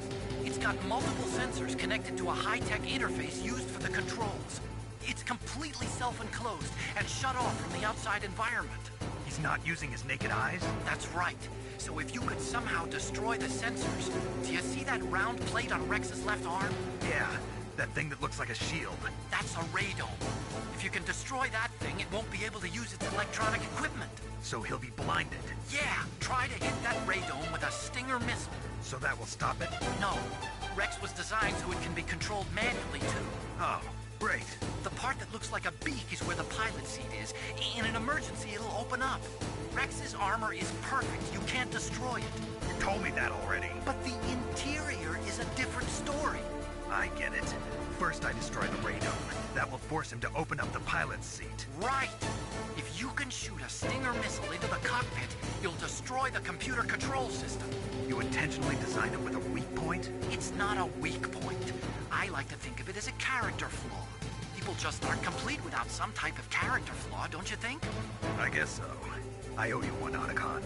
It's got multiple sensors connected to a high-tech interface used for the controls. It's completely self-enclosed and shut off from the outside environment. He's not using his naked eyes? That's right. So if you could somehow destroy the sensors... Do you see that round plate on Rex's left arm? Yeah, that thing that looks like a shield. That's a radome. If you can destroy that thing, it won't be able to use its electronic equipment. So he'll be blinded. Yeah, try to hit that radome with a Stinger missile. So that will stop it? No. Rex was designed so it can be controlled manually, too. Oh, great. The part that looks like a beak is where the pilot seat is. In an emergency, it'll open up. Rex's armor is perfect. You can't destroy it. You told me that already. But the interior is a different story. I get it. First I destroy the radome. That will force him to open up the pilot's seat. Right. If you can shoot a Stinger missile into the cockpit, you'll destroy the computer control system. You intentionally designed it with a weak point? It's not a weak point. I like to think of it as a character flaw. People just aren't complete without some type of character flaw, don't you think? I guess so. I owe you one, Otacon.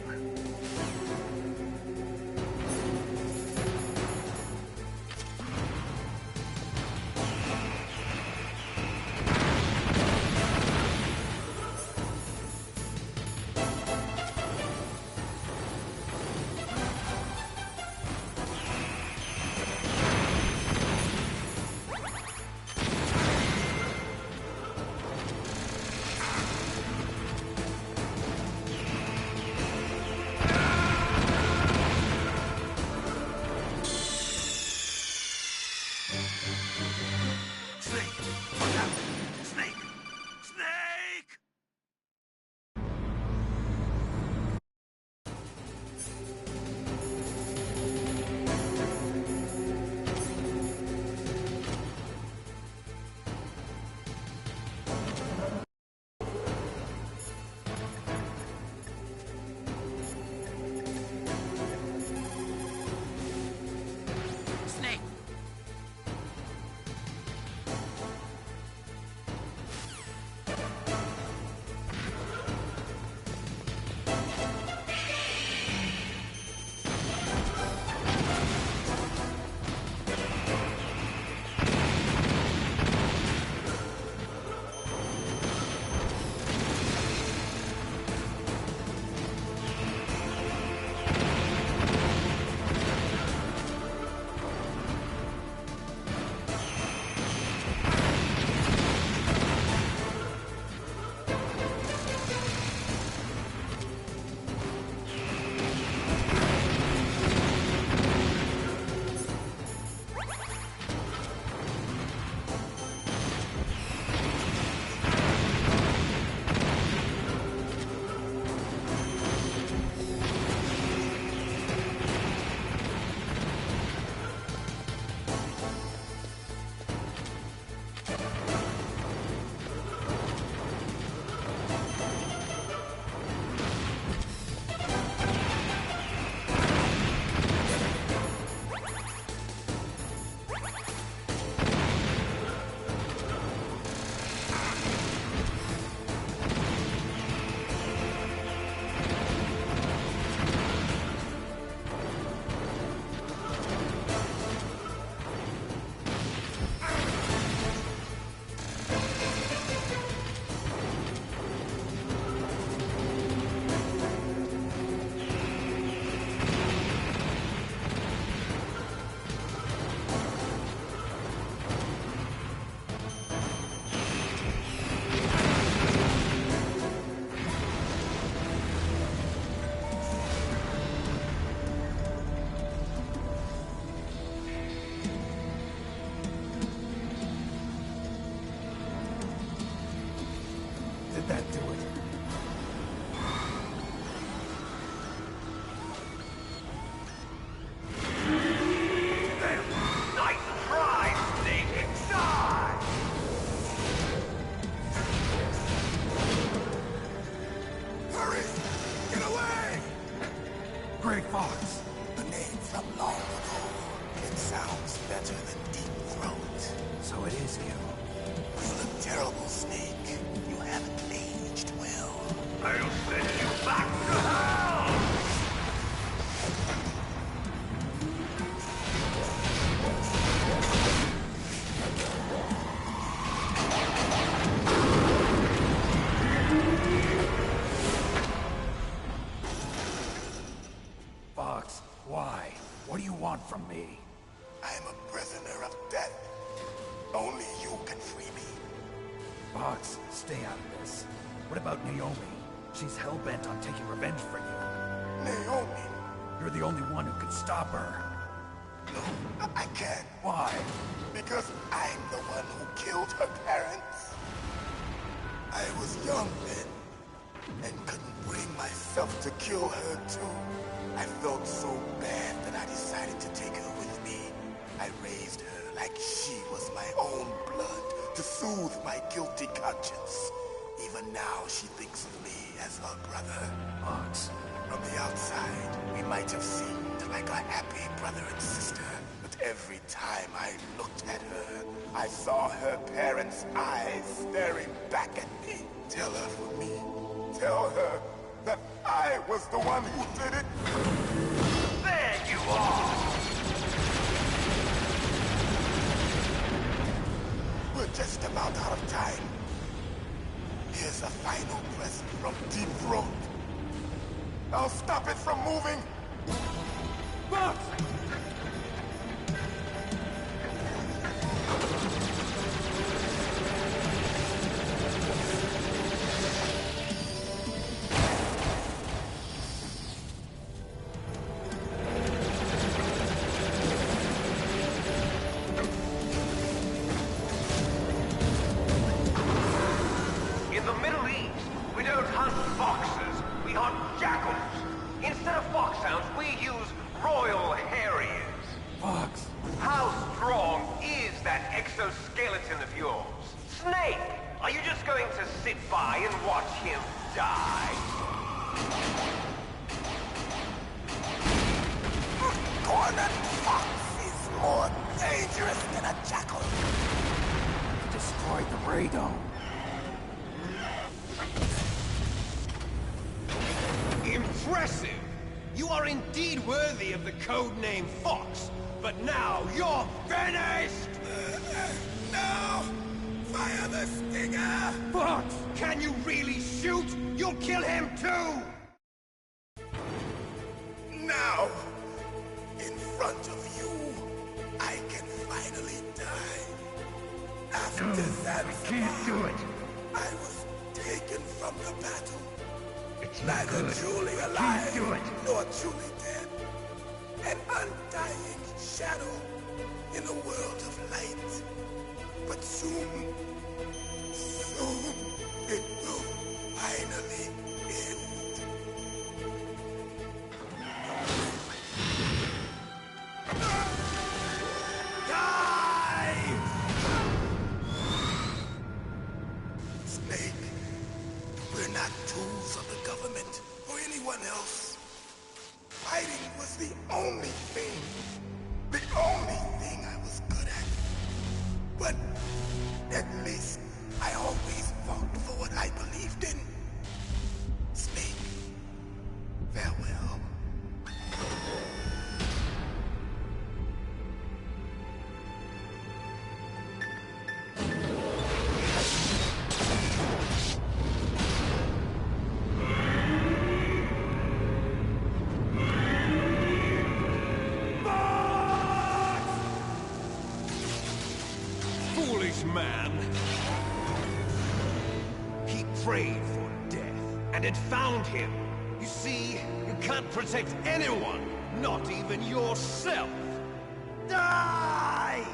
Fox. What about Naomi? She's hell-bent on taking revenge for you. Naomi? You're the only one who can stop her. No, I can't. Why? Because I'm the one who killed her parents. I was young then, and couldn't bring myself to kill her too. I felt so bad that I decided to take her with me. I raised her like she was my own blood, to soothe my guilty conscience. Even now, she thinks of me as her brother. Fox. From the outside, we might have seemed like a happy brother and sister. But every time I looked at her, I saw her parents' eyes staring back at me. Tell her for me. Tell her that I was the one who did it. There you are! We're just about out of time. Here's a final present from Deep Throat. I'll stop it from moving. Fox! In the Middle East, we don't hunt foxes, we hunt jackals. Instead of foxhounds, we use royal harriers. Fox. How strong is that exoskeleton of yours? Snake, are you just going to sit by and watch him die? Cornered fox is more dangerous than a jackal. Destroyed the ray dome. Impressive! You are indeed worthy of the codename Fox, but now you're finished! No! Fire the stinger! Fox! Can you really shoot? You'll kill him too! Now, in front of you, I can finally die. After that, I can't do it. I was taken from the battle. It's not Neither good. truly I alive, can't do it. nor truly dead. An undying shadow in a world of light. But soon, it will finally end. Die! Snake, we're not tools of the government or anyone else. Fighting was the only thing I was good at. But at least I always fought for what I believed in. Snake, farewell. Foolish man! He prayed for death, and it found him. You see, you can't protect anyone, not even yourself. Die!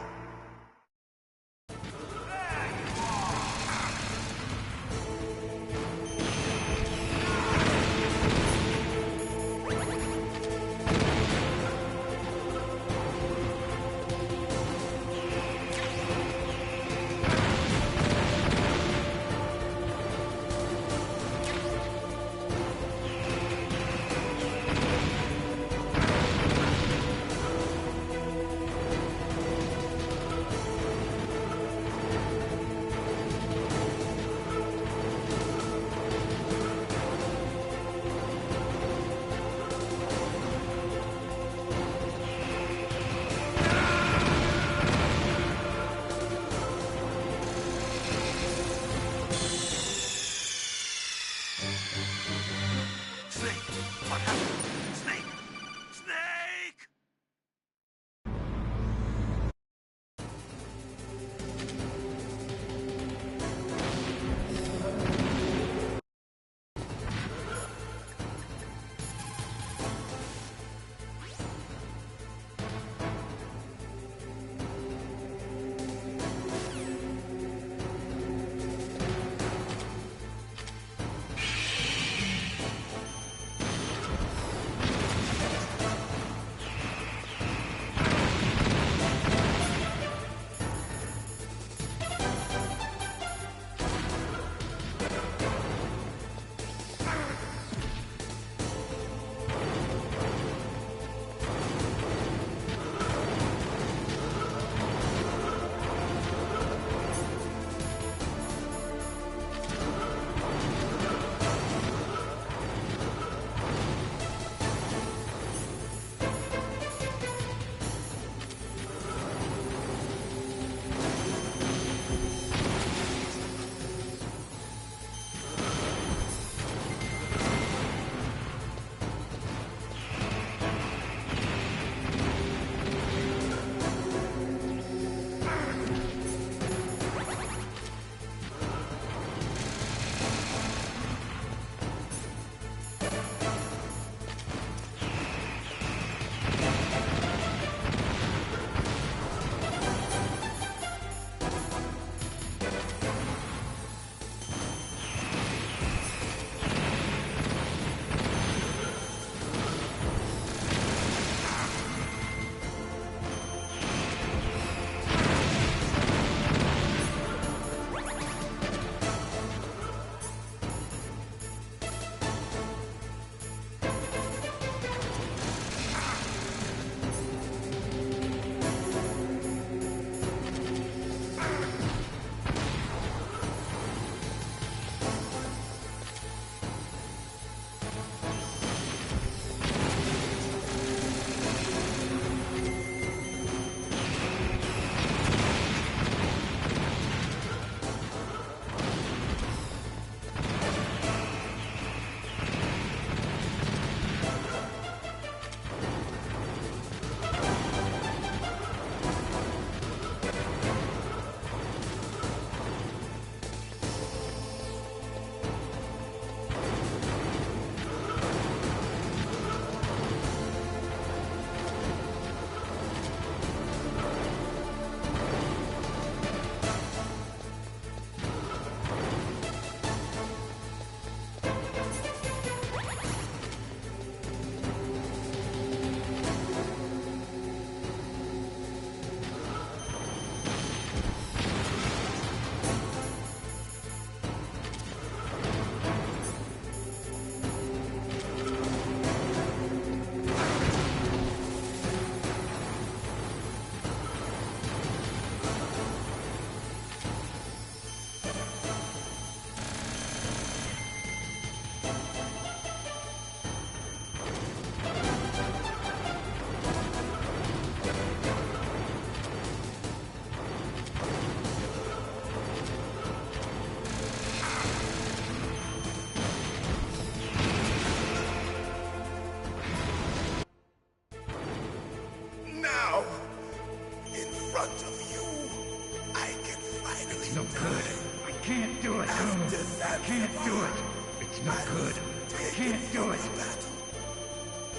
do it. It's no good. I can't do it.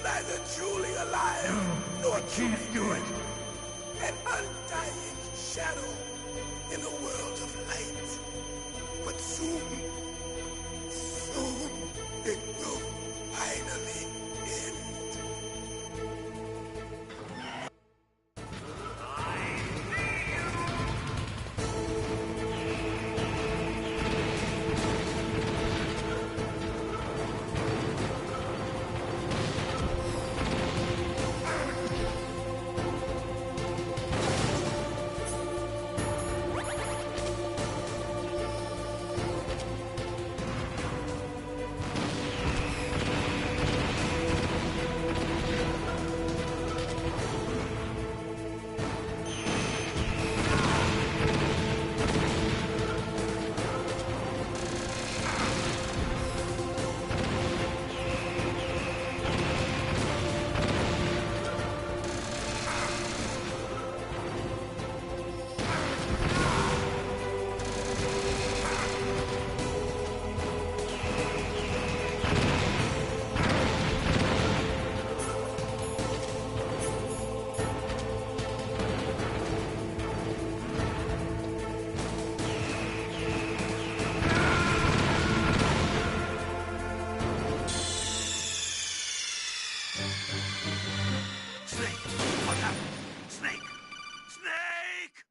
Neither truly alive, No, nor I can't do it. an undying shadow in a world of light. But soon it will finally end. Snake! What happened? Snake! Snake!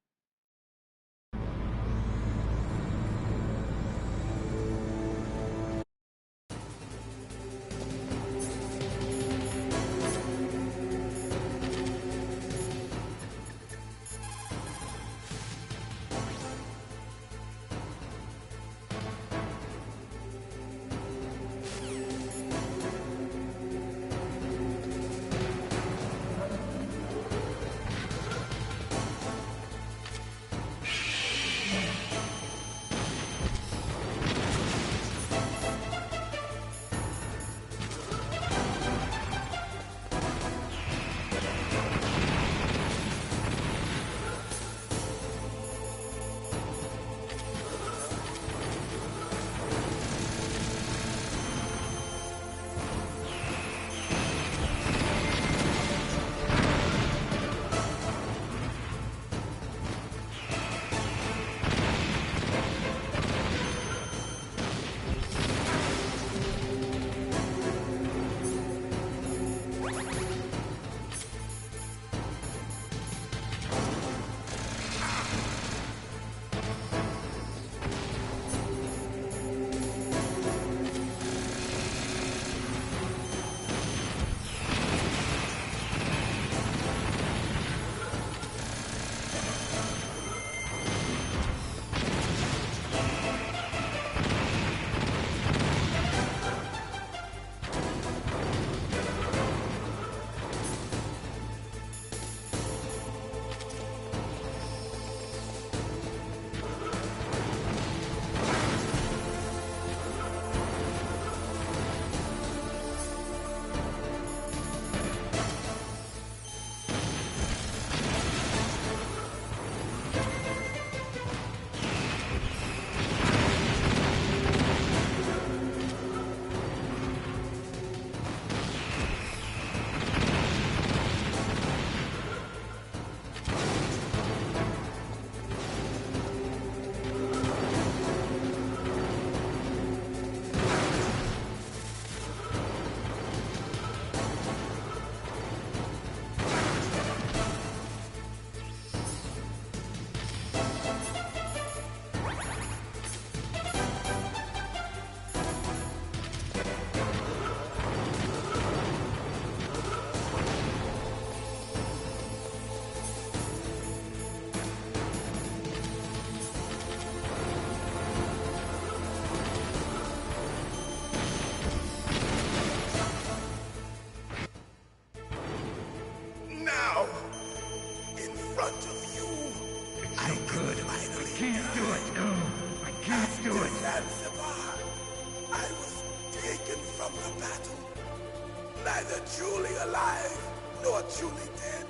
Neither truly alive, nor truly dead.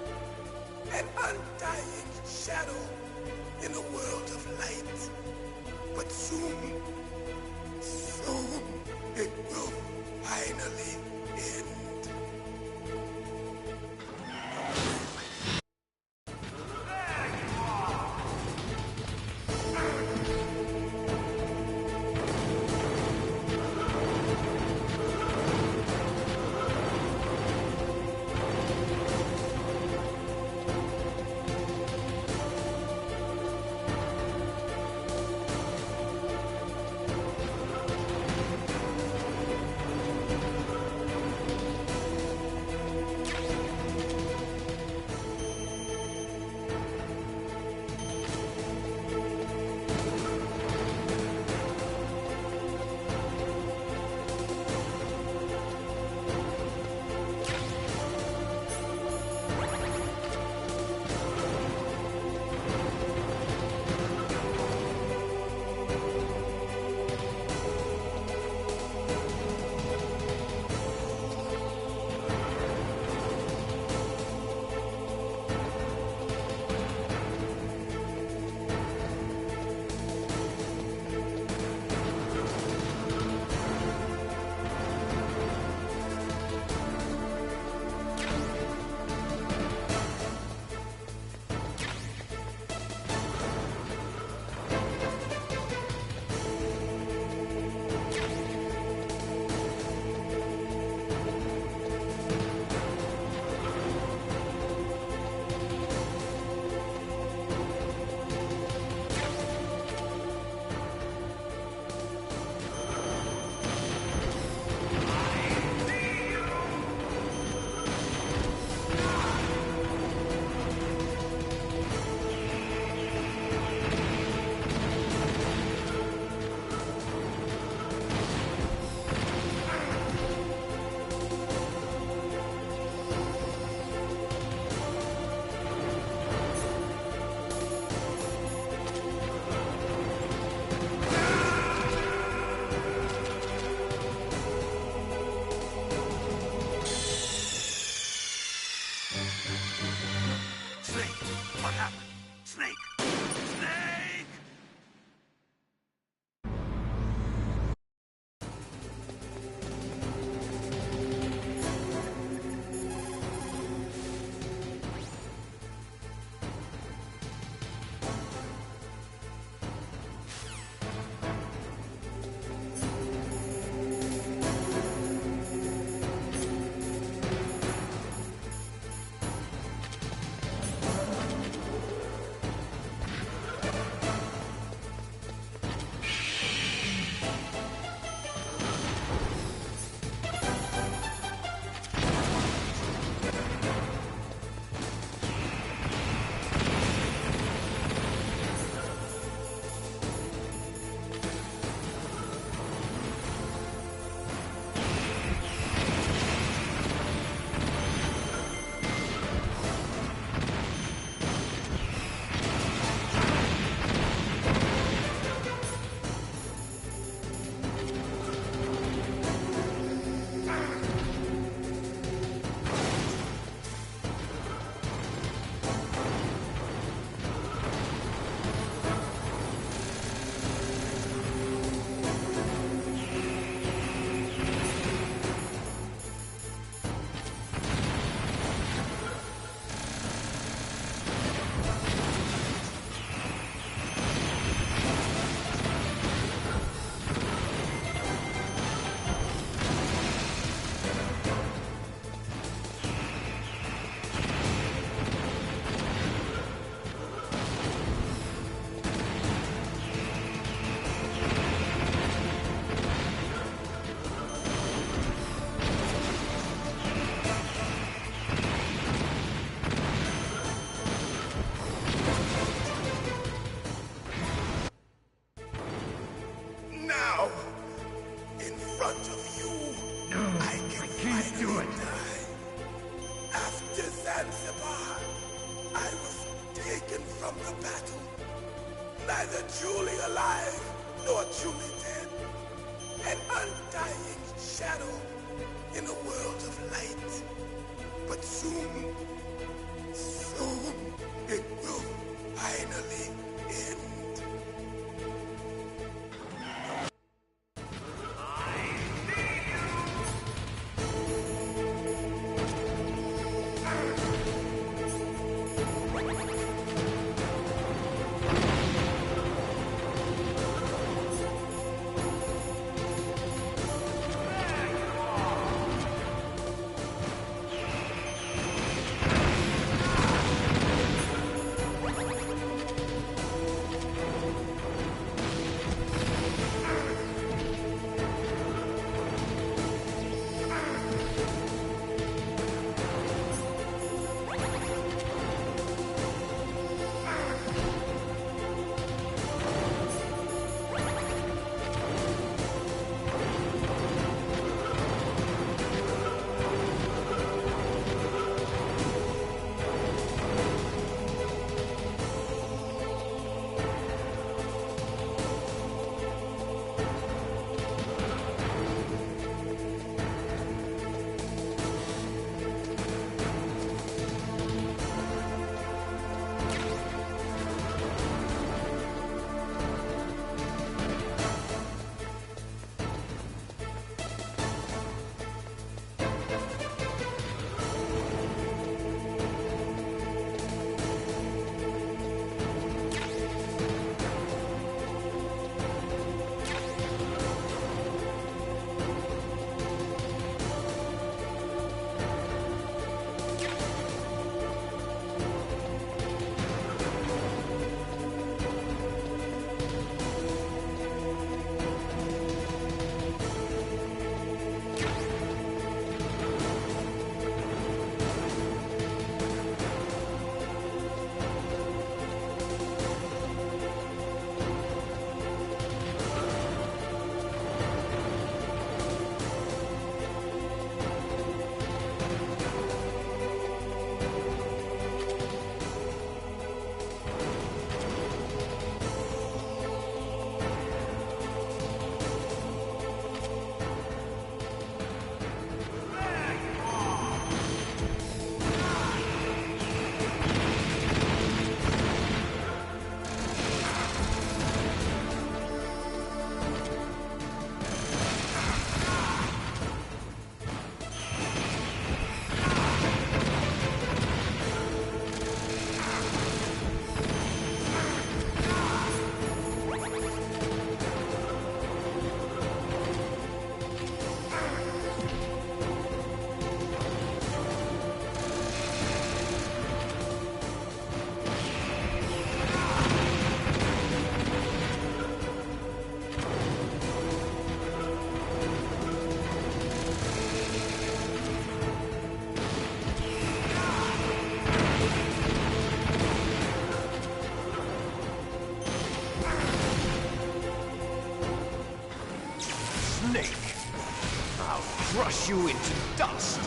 An undying shadow in a world of light. But soon front of you. No, I can't do it. After Zanzibar, I was taken from the battle. Neither truly alive nor truly dead. An undying shadow in a world of light. But soon, it will finally end. Crush you into dust!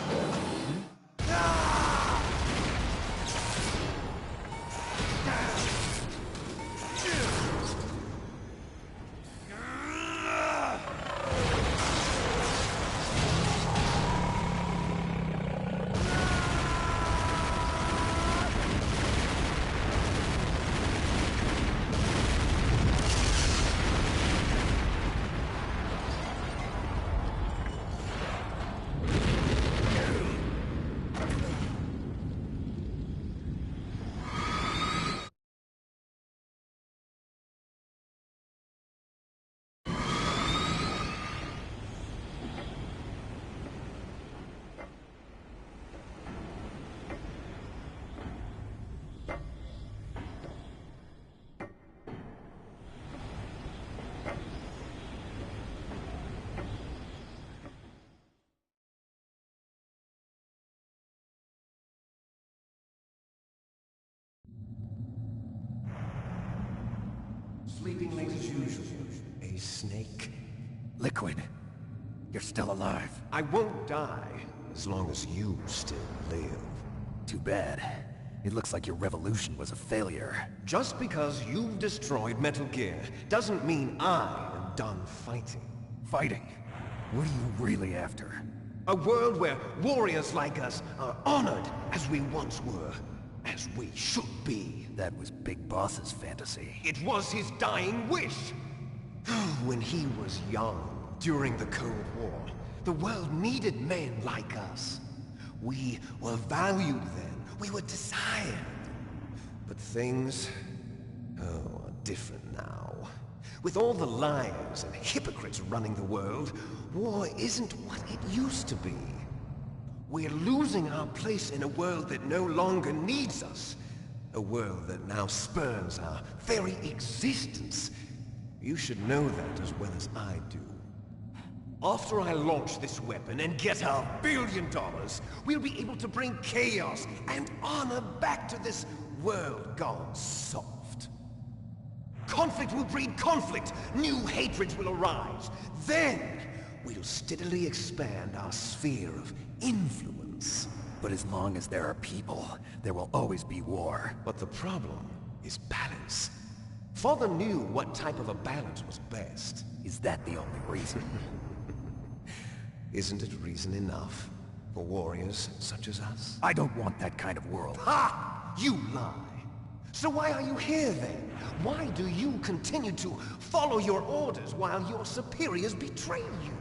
Sleeping late as usual. A snake. Liquid. You're still alive. I won't die, as long as you still live. Too bad. It looks like your revolution was a failure. Just because you've destroyed Metal Gear doesn't mean I am done fighting. Fighting? What are you really after? A world where warriors like us are honored as we once were, as we should be. That was Big Boss's fantasy. It was his dying wish. When he was young, during the Cold War, the world needed men like us. We were valued then. We were desired. But things, are different now. With all the liars and hypocrites running the world, war isn't what it used to be. We're losing our place in a world that no longer needs us. A world that now spurns our very existence. You should know that as well as I do. After I launch this weapon and get our $1 billion, we'll be able to bring chaos and honor back to this world gone soft. Conflict will breed conflict. New hatreds will arise. Then, we'll steadily expand our sphere of influence. But as long as there are people, there will always be war. But the problem is balance. Father knew what type of a balance was best. Is that the only reason? Isn't it reason enough for warriors such as us? I don't want that kind of world. Ha! You lie! So why are you here then? Why do you continue to follow your orders while your superiors betray you?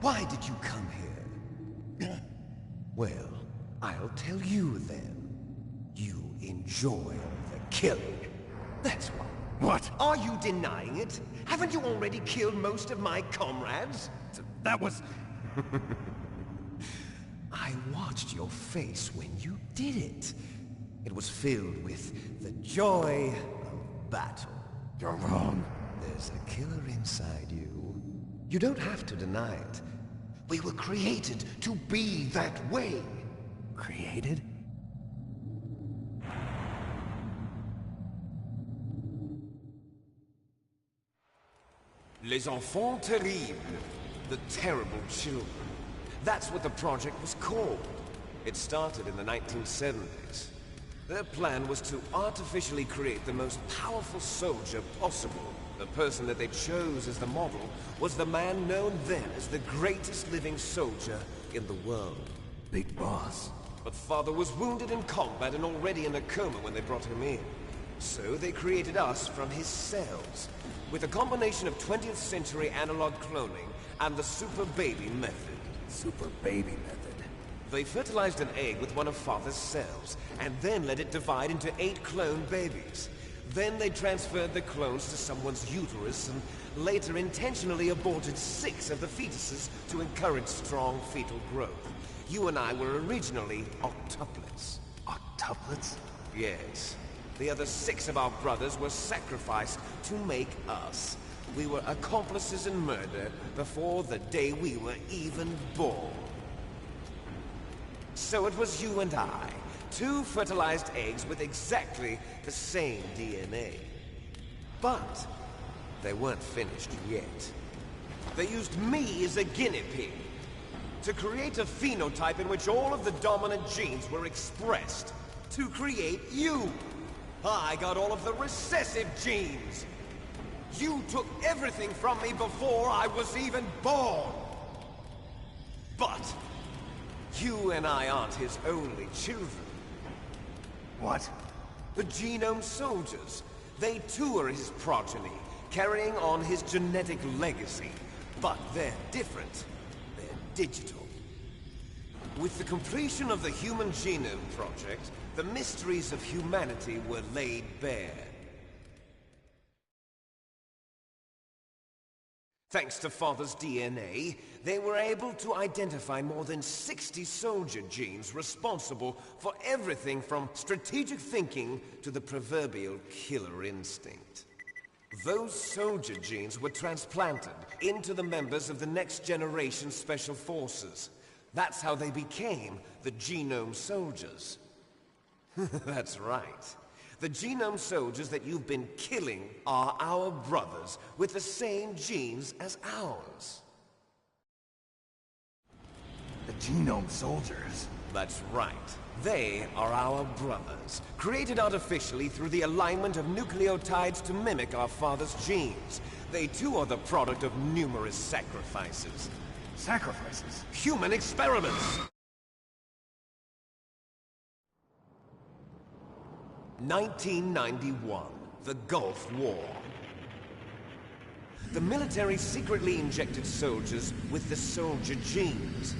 Why did you come here? Well, I'll tell you then. You enjoy the killing. That's why. What? Are you denying it? Haven't you already killed most of my comrades? That was... I watched your face when you did it. It was filled with the joy of battle. You're wrong. There's a killer inside you. You don't have to deny it. We were created to be that way. Created? Les enfants terribles. The terrible children. That's what the project was called. It started in the 1970s. Their plan was to artificially create the most powerful soldier possible. The person that they chose as the model was the man known then as the greatest living soldier in the world. Big Boss. But Father was wounded in combat and already in a coma when they brought him in. So they created us from his cells, with a combination of 20th century analog cloning and the super baby method. Super baby method. They fertilized an egg with one of Father's cells, and then let it divide into 8 clone babies. Then they transferred the clones to someone's uterus, and later intentionally aborted 6 of the fetuses to encourage strong fetal growth. You and I were originally octuplets. Octuplets? Yes. The other 6 of our brothers were sacrificed to make us. We were accomplices in murder before the day we were even born. So it was you and I, 2 fertilized eggs with exactly the same DNA. But they weren't finished yet. They used me as a guinea pig to create a phenotype in which all of the dominant genes were expressed to create you. I got all of the recessive genes. You took everything from me before I was even born. But you and I aren't his only children. What? The Genome Soldiers. They too are his progeny, carrying on his genetic legacy. But they're different. They're digital. With the completion of the Human Genome Project, the mysteries of humanity were laid bare. Thanks to Father's DNA, they were able to identify more than 60 soldier genes responsible for everything from strategic thinking to the proverbial killer instinct. Those soldier genes were transplanted into the members of the next generation Special Forces. That's how they became the Genome Soldiers. That's right. The Genome Soldiers that you've been killing are our brothers with the same genes as ours. Genome soldiers? That's right. They are our brothers, created artificially through the alignment of nucleotides to mimic our father's genes. They too are the product of numerous sacrifices. Sacrifices? Human experiments! 1991, the Gulf War. The military secretly injected soldiers with the soldier genes.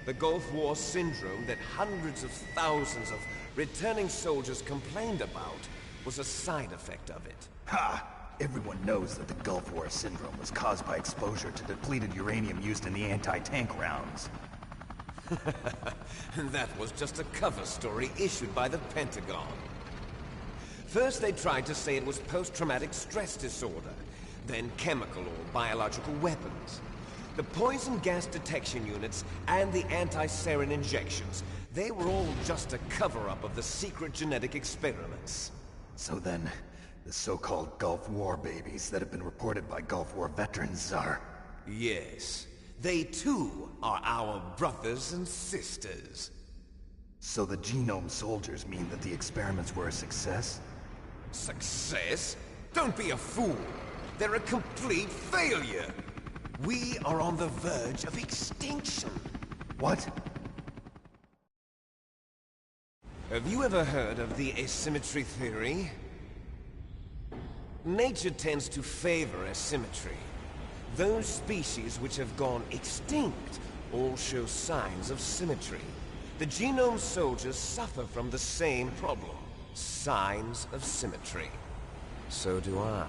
The Gulf War syndrome that hundreds of thousands of returning soldiers complained about was a side effect of it. Ha! Everyone knows that the Gulf War syndrome was caused by exposure to depleted uranium used in the anti-tank rounds. That was just a cover story issued by the Pentagon. First they tried to say it was post-traumatic stress disorder, then chemical or biological weapons. The poison gas detection units and the anti-sarin injections, they were all just a cover-up of the secret genetic experiments. So then, the so-called Gulf War babies that have been reported by Gulf War veterans are... Yes. They too are our brothers and sisters. So the genome soldiers mean that the experiments were a success? Success? Don't be a fool. They're a complete failure. We are on the verge of extinction. What? Have you ever heard of the asymmetry theory? Nature tends to favor asymmetry. Those species which have gone extinct all show signs of symmetry. The genome soldiers suffer from the same problem. Signs of symmetry. So do I.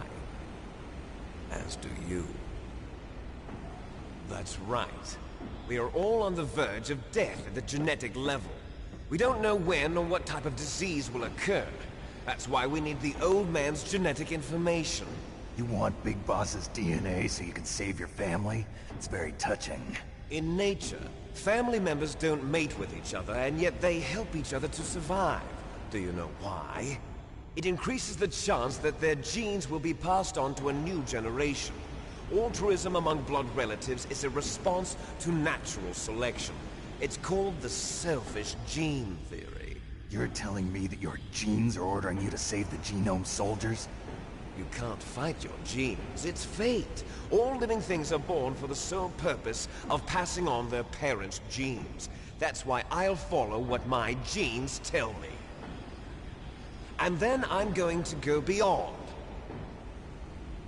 As do you. That's right. We are all on the verge of death at the genetic level. We don't know when or what type of disease will occur. That's why we need the old man's genetic information. You want Big Boss's DNA so you can save your family? It's very touching. In nature, family members don't mate with each other, and yet they help each other to survive. Do you know why? It increases the chance that their genes will be passed on to a new generation. Altruism among blood relatives is a response to natural selection. It's called the selfish gene theory. You're telling me that your genes are ordering you to save the genome soldiers? You can't fight your genes. It's fate. All living things are born for the sole purpose of passing on their parents' genes. That's why I'll follow what my genes tell me. And then I'm going to go beyond.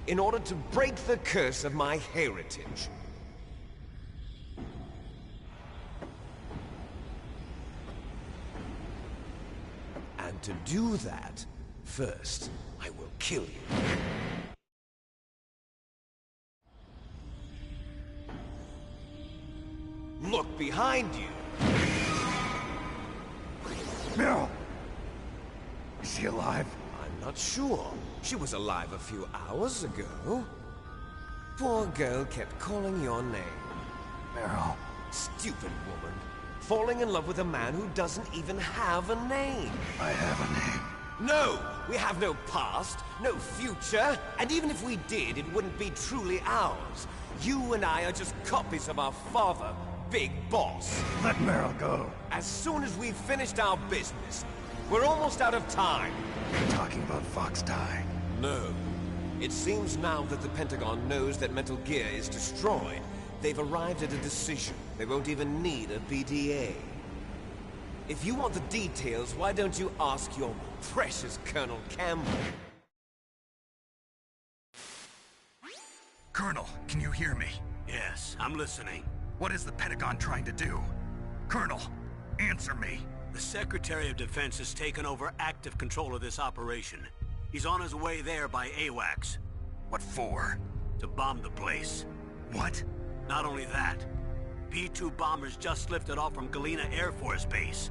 In order to break the curse of my heritage. And to do that, first, I will kill you. Look behind you! Meryl! Is she alive? I'm not sure. She was alive a few hours ago. Poor girl kept calling your name. Meryl. Stupid woman. Falling in love with a man who doesn't even have a name. I have a name. No! We have no past, no future, and even if we did, it wouldn't be truly ours. You and I are just copies of our father, Big Boss. Let Meryl go. As soon as we've finished our business, we're almost out of time. You're talking about Fox Die. No. It seems now that the Pentagon knows that Metal Gear is destroyed. They've arrived at a decision. They won't even need a BDA. If you want the details, why don't you ask your precious Colonel Campbell? Colonel, can you hear me? Yes, I'm listening. What is the Pentagon trying to do? Colonel, answer me. The Secretary of Defense has taken over active control of this operation. He's on his way there by AWACS. What for? To bomb the place. What? Not only that, B-2 bombers just lifted off from Galena Air Force Base.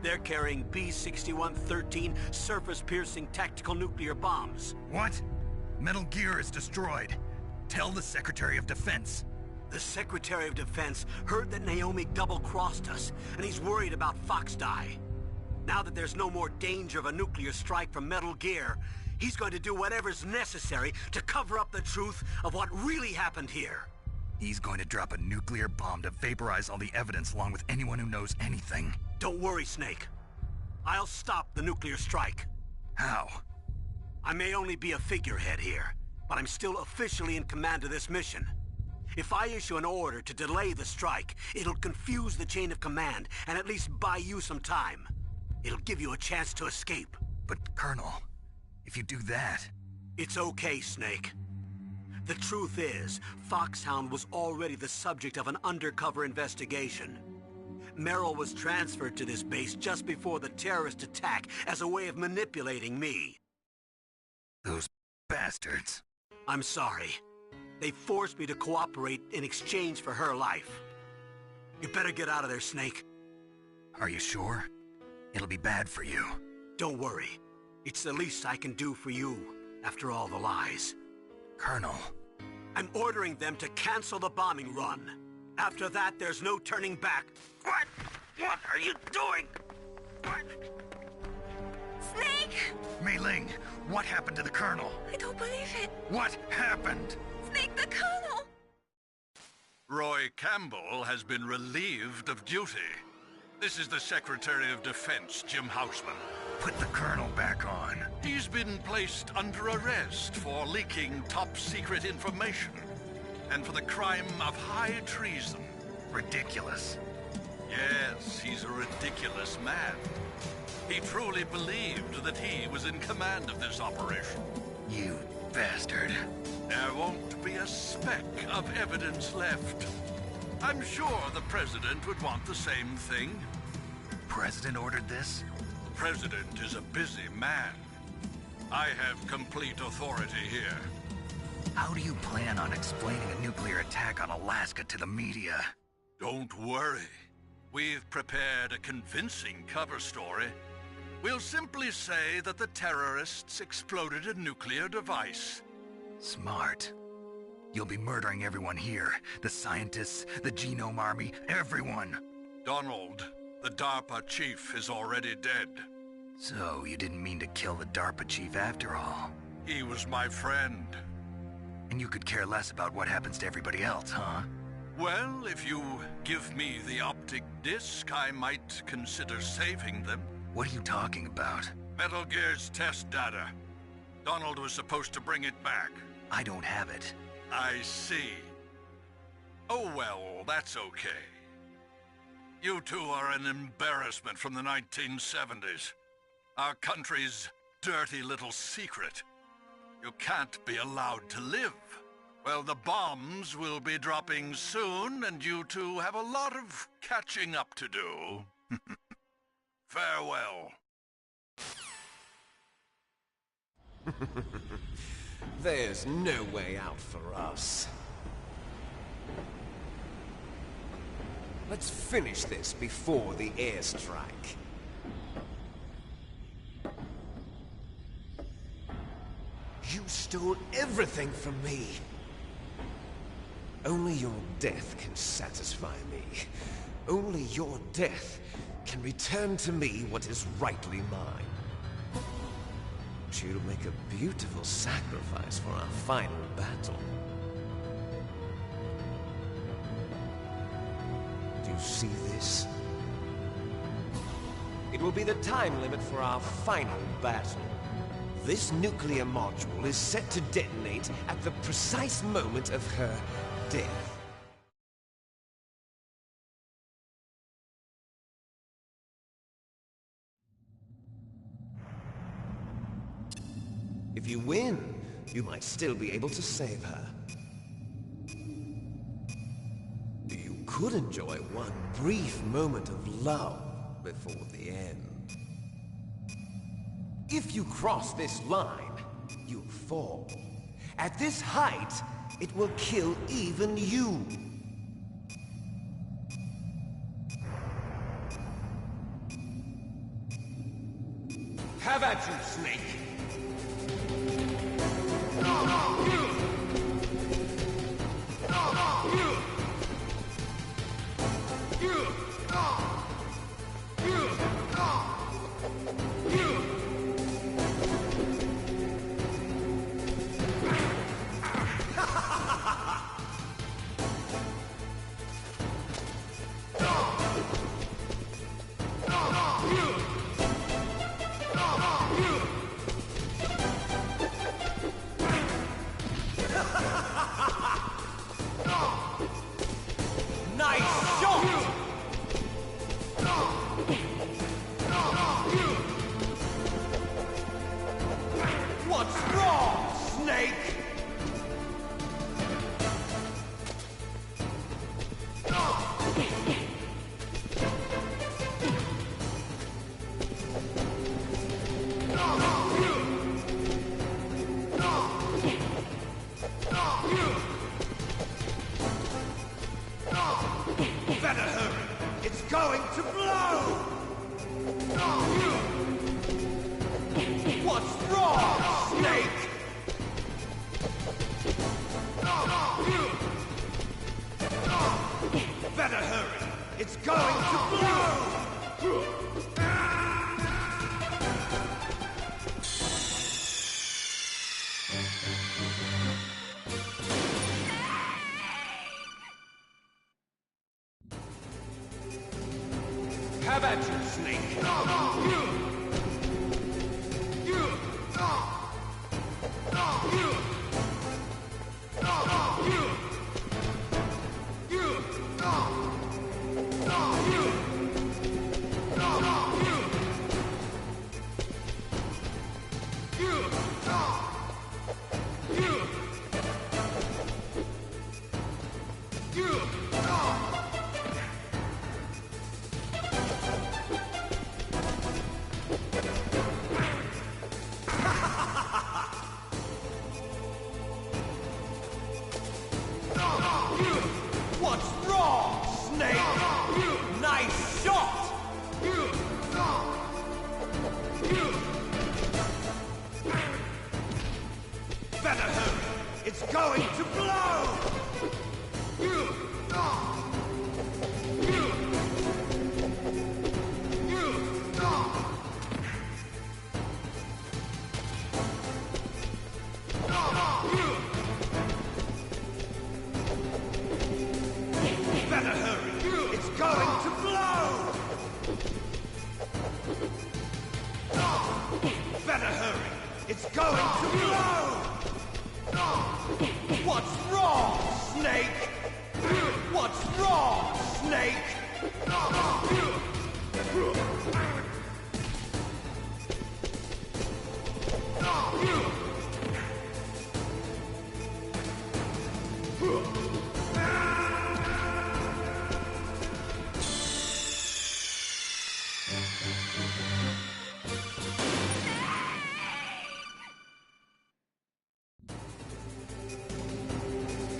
They're carrying B-6113 surface-piercing tactical nuclear bombs. What? Metal Gear is destroyed. Tell the Secretary of Defense. The Secretary of Defense heard that Naomi double-crossed us, and he's worried about Fox Die. Now that there's no more danger of a nuclear strike from Metal Gear, he's going to do whatever's necessary to cover up the truth of what really happened here. He's going to drop a nuclear bomb to vaporize all the evidence along with anyone who knows anything. Don't worry, Snake. I'll stop the nuclear strike. How? I may only be a figurehead here, but I'm still officially in command of this mission. If I issue an order to delay the strike, it'll confuse the chain of command and at least buy you some time. It'll give you a chance to escape. But, Colonel, if you do that... It's okay, Snake. The truth is, Foxhound was already the subject of an undercover investigation. Merrill was transferred to this base just before the terrorist attack as a way of manipulating me. Those bastards. I'm sorry. They forced me to cooperate in exchange for her life. You better get out of there, Snake. Are you sure? It'll be bad for you. Don't worry. It's the least I can do for you, after all the lies. Colonel. I'm ordering them to cancel the bombing run. After that, there's no turning back. What? What are you doing? What? Snake! Mei Ling, what happened to the Colonel? I don't believe it. What happened? Snake, the Colonel! Roy Campbell has been relieved of duty. This is the Secretary of Defense, Jim Houseman. Put the Colonel back on. He's been placed under arrest for leaking top-secret information and for the crime of high treason. Ridiculous. Yes, he's a ridiculous man. He truly believed that he was in command of this operation. You bastard. There won't be a speck of evidence left. I'm sure the President would want the same thing. President ordered this? The President is a busy man. I have complete authority here. How do you plan on explaining a nuclear attack on Alaska to the media? Don't worry. We've prepared a convincing cover story. We'll simply say that the terrorists exploded a nuclear device. Smart. You'll be murdering everyone here. The scientists, the Genome Army, everyone. Donald, the DARPA chief, is already dead. So, you didn't mean to kill the DARPA chief after all? He was my friend. And you could care less about what happens to everybody else, huh? Well, if you give me the optic disc, I might consider saving them. What are you talking about? Metal Gear's test data. Donald was supposed to bring it back. I don't have it. I see. Oh well, that's okay. You two are an embarrassment from the 1970s. Our country's dirty little secret. You can't be allowed to live. Well, the bombs will be dropping soon, and you two have a lot of catching up to do. Farewell. There's no way out for us. Let's finish this before the airstrike. You stole everything from me. Only your death can satisfy me. Only your death can return to me what is rightly mine. But you'll make a beautiful sacrifice for our final battle. Do you see this? It will be the time limit for our final battle. This nuclear module is set to detonate at the precise moment of her death. If you win, you might still be able to save her. You could enjoy one brief moment of love before the end. If you cross this line, you'll fall. At this height, it will kill even you. Have at you, Snake! Better hurry! It's going to blow! What's wrong, Snake? Better hurry! It's going to blow! Have at you, Snake! What's wrong, Snake? Nice shot! Better hurry! It's going to blow! Better hurry! It's going to blow! Better hurry! It's going to blow! What's wrong, Snake? What's wrong, Snake?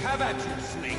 Have at you, Snake!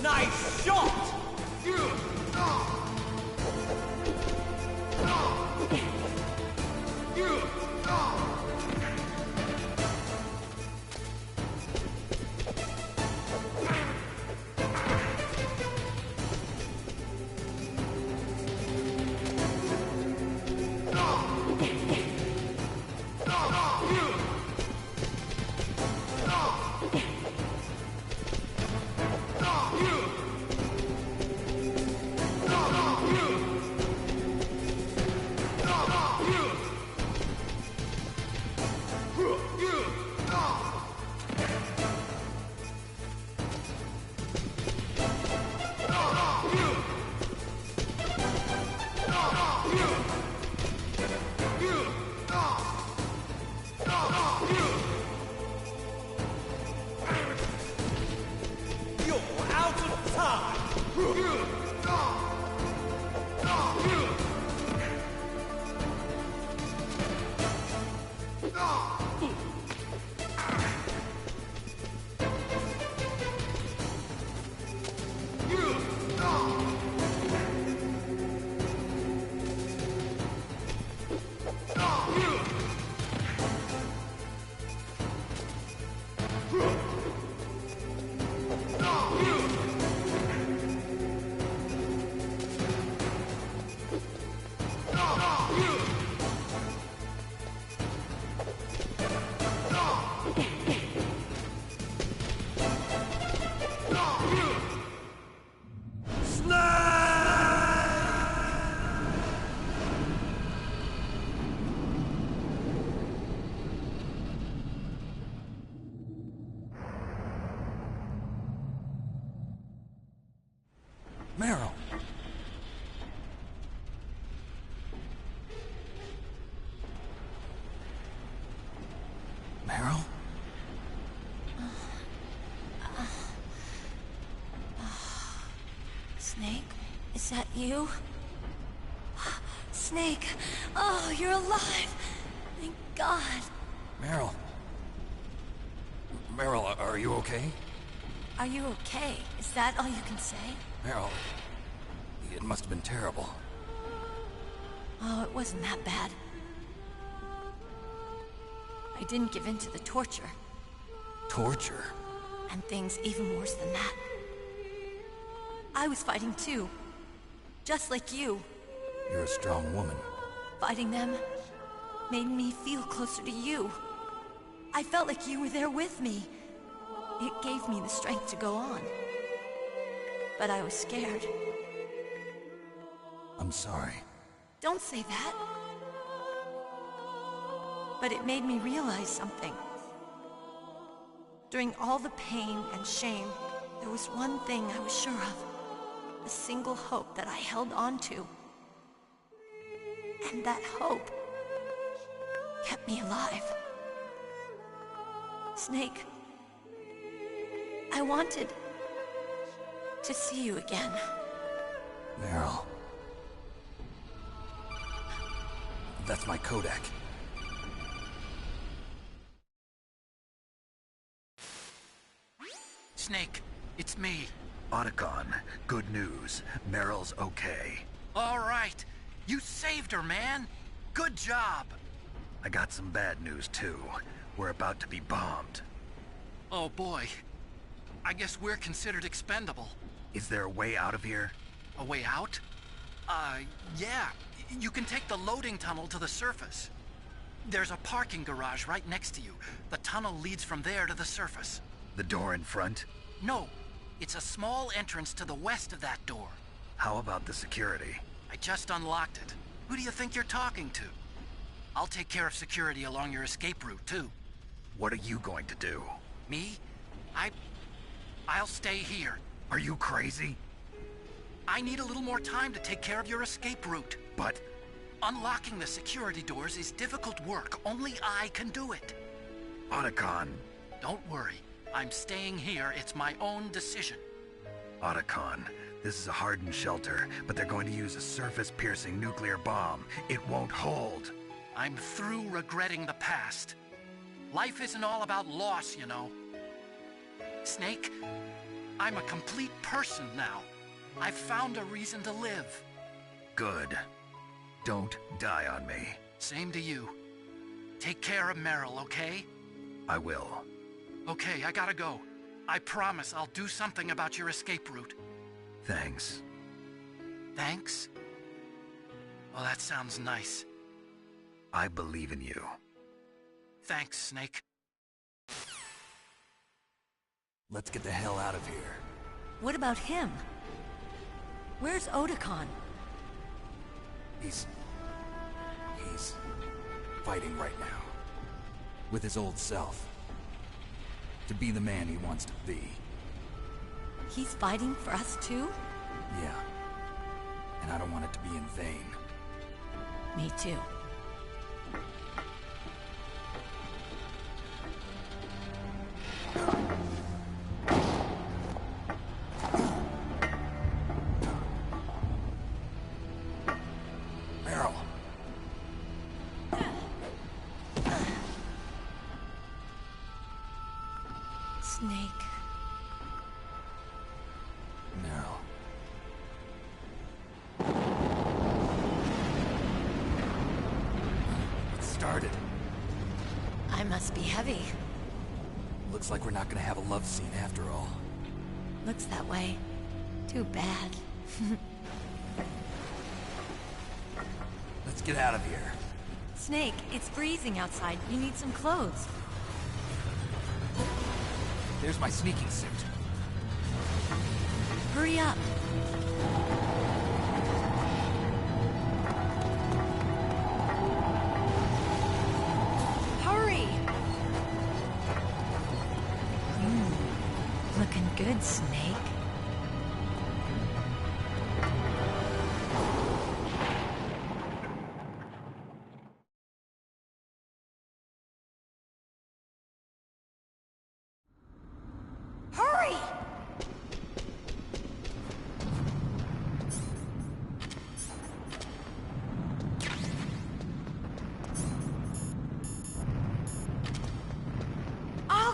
Nice shot! Meryl! Meryl? Snake, is that you? Snake! Oh, you're alive! Thank God! Meryl. Meryl, are you okay? Are you okay? Is that all you can say? Meryl, it must have been terrible. Oh, it wasn't that bad. I didn't give in to the torture. Torture? And things even worse than that. I was fighting too. Just like you. You're a strong woman. Fighting them made me feel closer to you. I felt like you were there with me. It gave me the strength to go on. But I was scared. I'm sorry. Don't say that. But it made me realize something. During all the pain and shame, there was one thing I was sure of. A single hope that I held on to. And that hope kept me alive. Snake, I wanted to see you again. Meryl. That's my Kodak. Snake, it's me. Otacon, good news. Meryl's okay. All right. You saved her, man. Good job. I got some bad news, too. We're about to be bombed. Oh, boy. I guess we're considered expendable. Is there a way out of here? A way out? Yeah. You can take the loading tunnel to the surface. There's a parking garage right next to you. The tunnel leads from there to the surface. The door in front? No. It's a small entrance to the west of that door. How about the security? I just unlocked it. Who do you think you're talking to? I'll take care of security along your escape route, too. What are you going to do? Me? I'll stay here. Are you crazy? I need a little more time to take care of your escape route. But... unlocking the security doors is difficult work. Only I can do it. Otacon. Don't worry. I'm staying here. It's my own decision. Otacon, this is a hardened shelter, but they're going to use a surface-piercing nuclear bomb. It won't hold. I'm through regretting the past. Life isn't all about loss, you know. Snake, I'm a complete person now. I've found a reason to live. Good. Don't die on me. Same to you. Take care of Meryl, okay? I will. Okay, I gotta go. I promise I'll do something about your escape route. Thanks. Thanks? Well, that sounds nice. I believe in you. Thanks, Snake. Let's get the hell out of here. What about him? Where's Otacon? He's fighting right now. With his old self. To be the man he wants to be. He's fighting for us too? Yeah. And I don't want it to be in vain. Me too. Meryl. Snake. Meryl. It started. I must be heavy. Looks like we're not gonna have a love scene after all. Looks that way. Too bad. Let's get out of here. Snake, it's freezing outside. You need some clothes. There's my sneaking suit. Hurry up. Hurry! Looking good, Snake.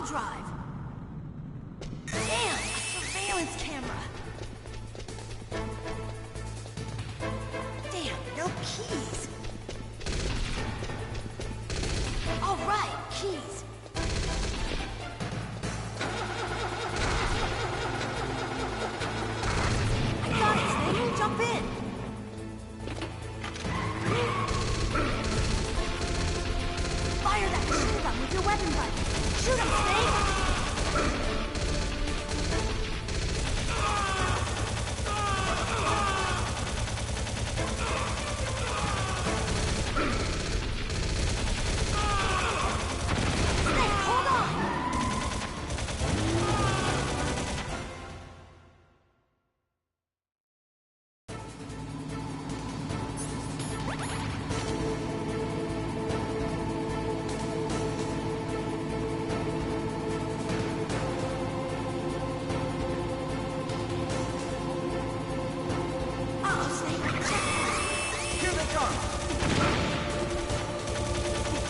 I'll drive. Damn, a surveillance camera. Damn, no keys. All right, keys. I got it, Snake. Jump in. Fire that machine gun with your weapon button. Shoot him, Snake! Snake, hold on!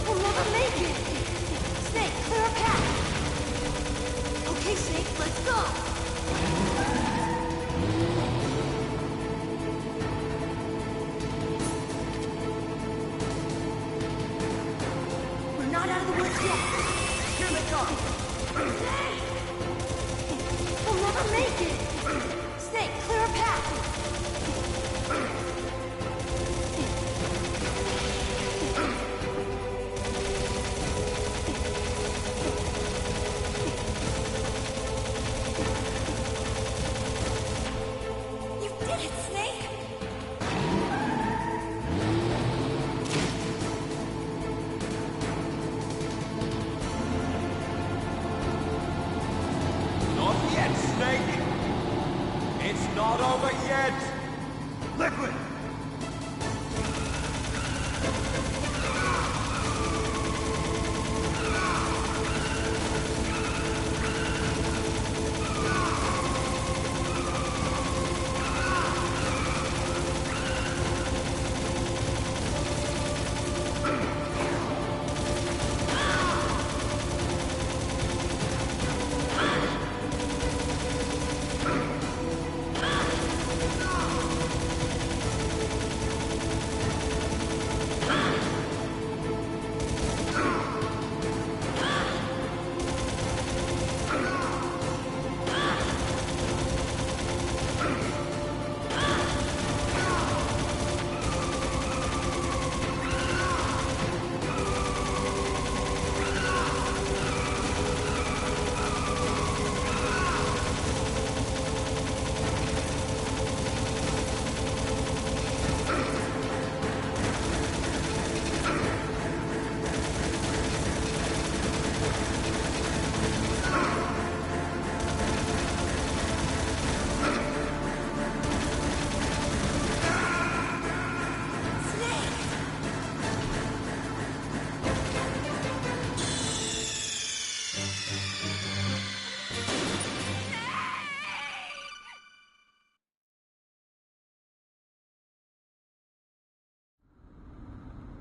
We'll never make it! Snake, clear a path! Okay, Snake, let's go! We're not out of the woods yet! Here they come! Snake! We'll never make it! Snake, clear a path! You did it, Snake! Not yet, Snake! It's not over yet! Liquid!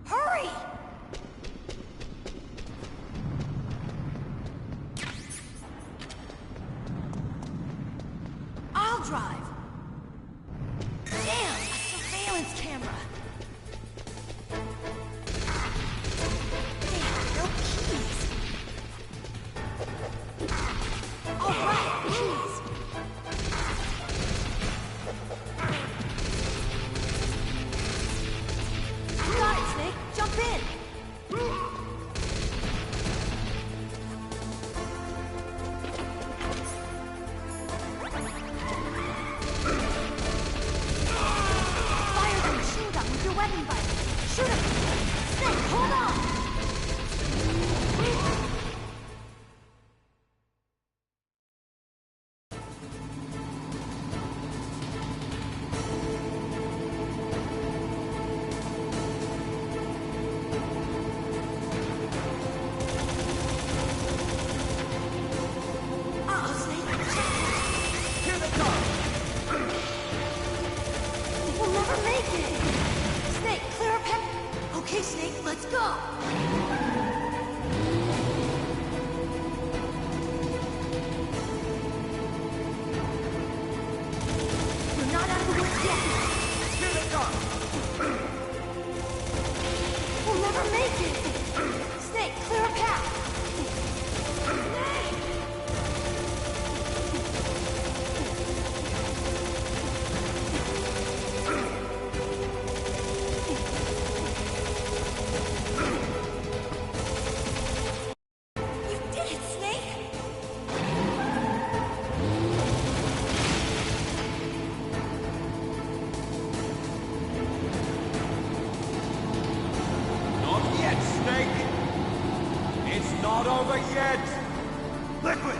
Hurry! I'll drive. Damn, a surveillance camera. Damn, no keys. All right, keys. You got it, Snake. Jump in. not over yet! Liquid!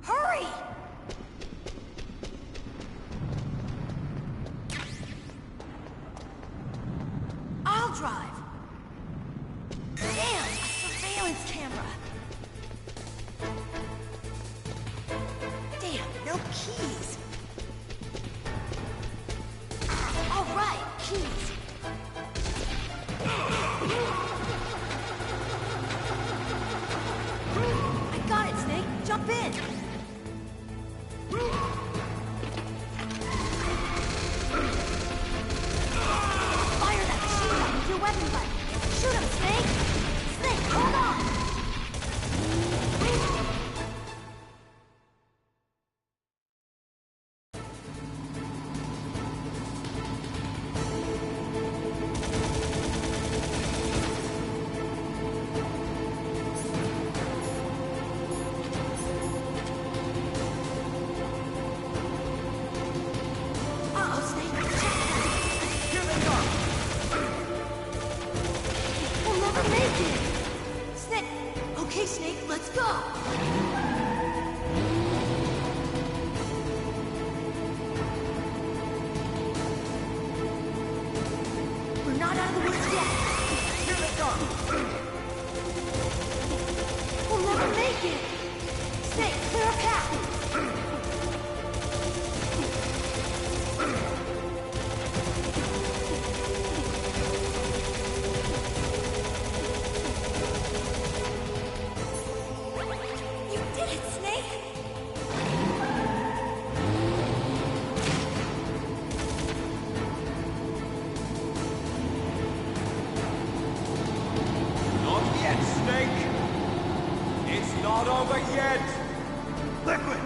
Hurry! I'll drive. Damn, a surveillance camera. Damn, no keys. All right, keys. I got it, Snake. Jump in. Fire that machine gun with your weapon button. Shoot him, Snake! Snake, hold on! Uh-oh, Snake, check that. Here they come! We'll never make it! Snake! Okay, Snake, let's go! We're not out of the woods yet! Here they come! We'll never make it! Snake, clear a path! You did it, Snake! Not yet, Snake! It's not over yet! Liquid!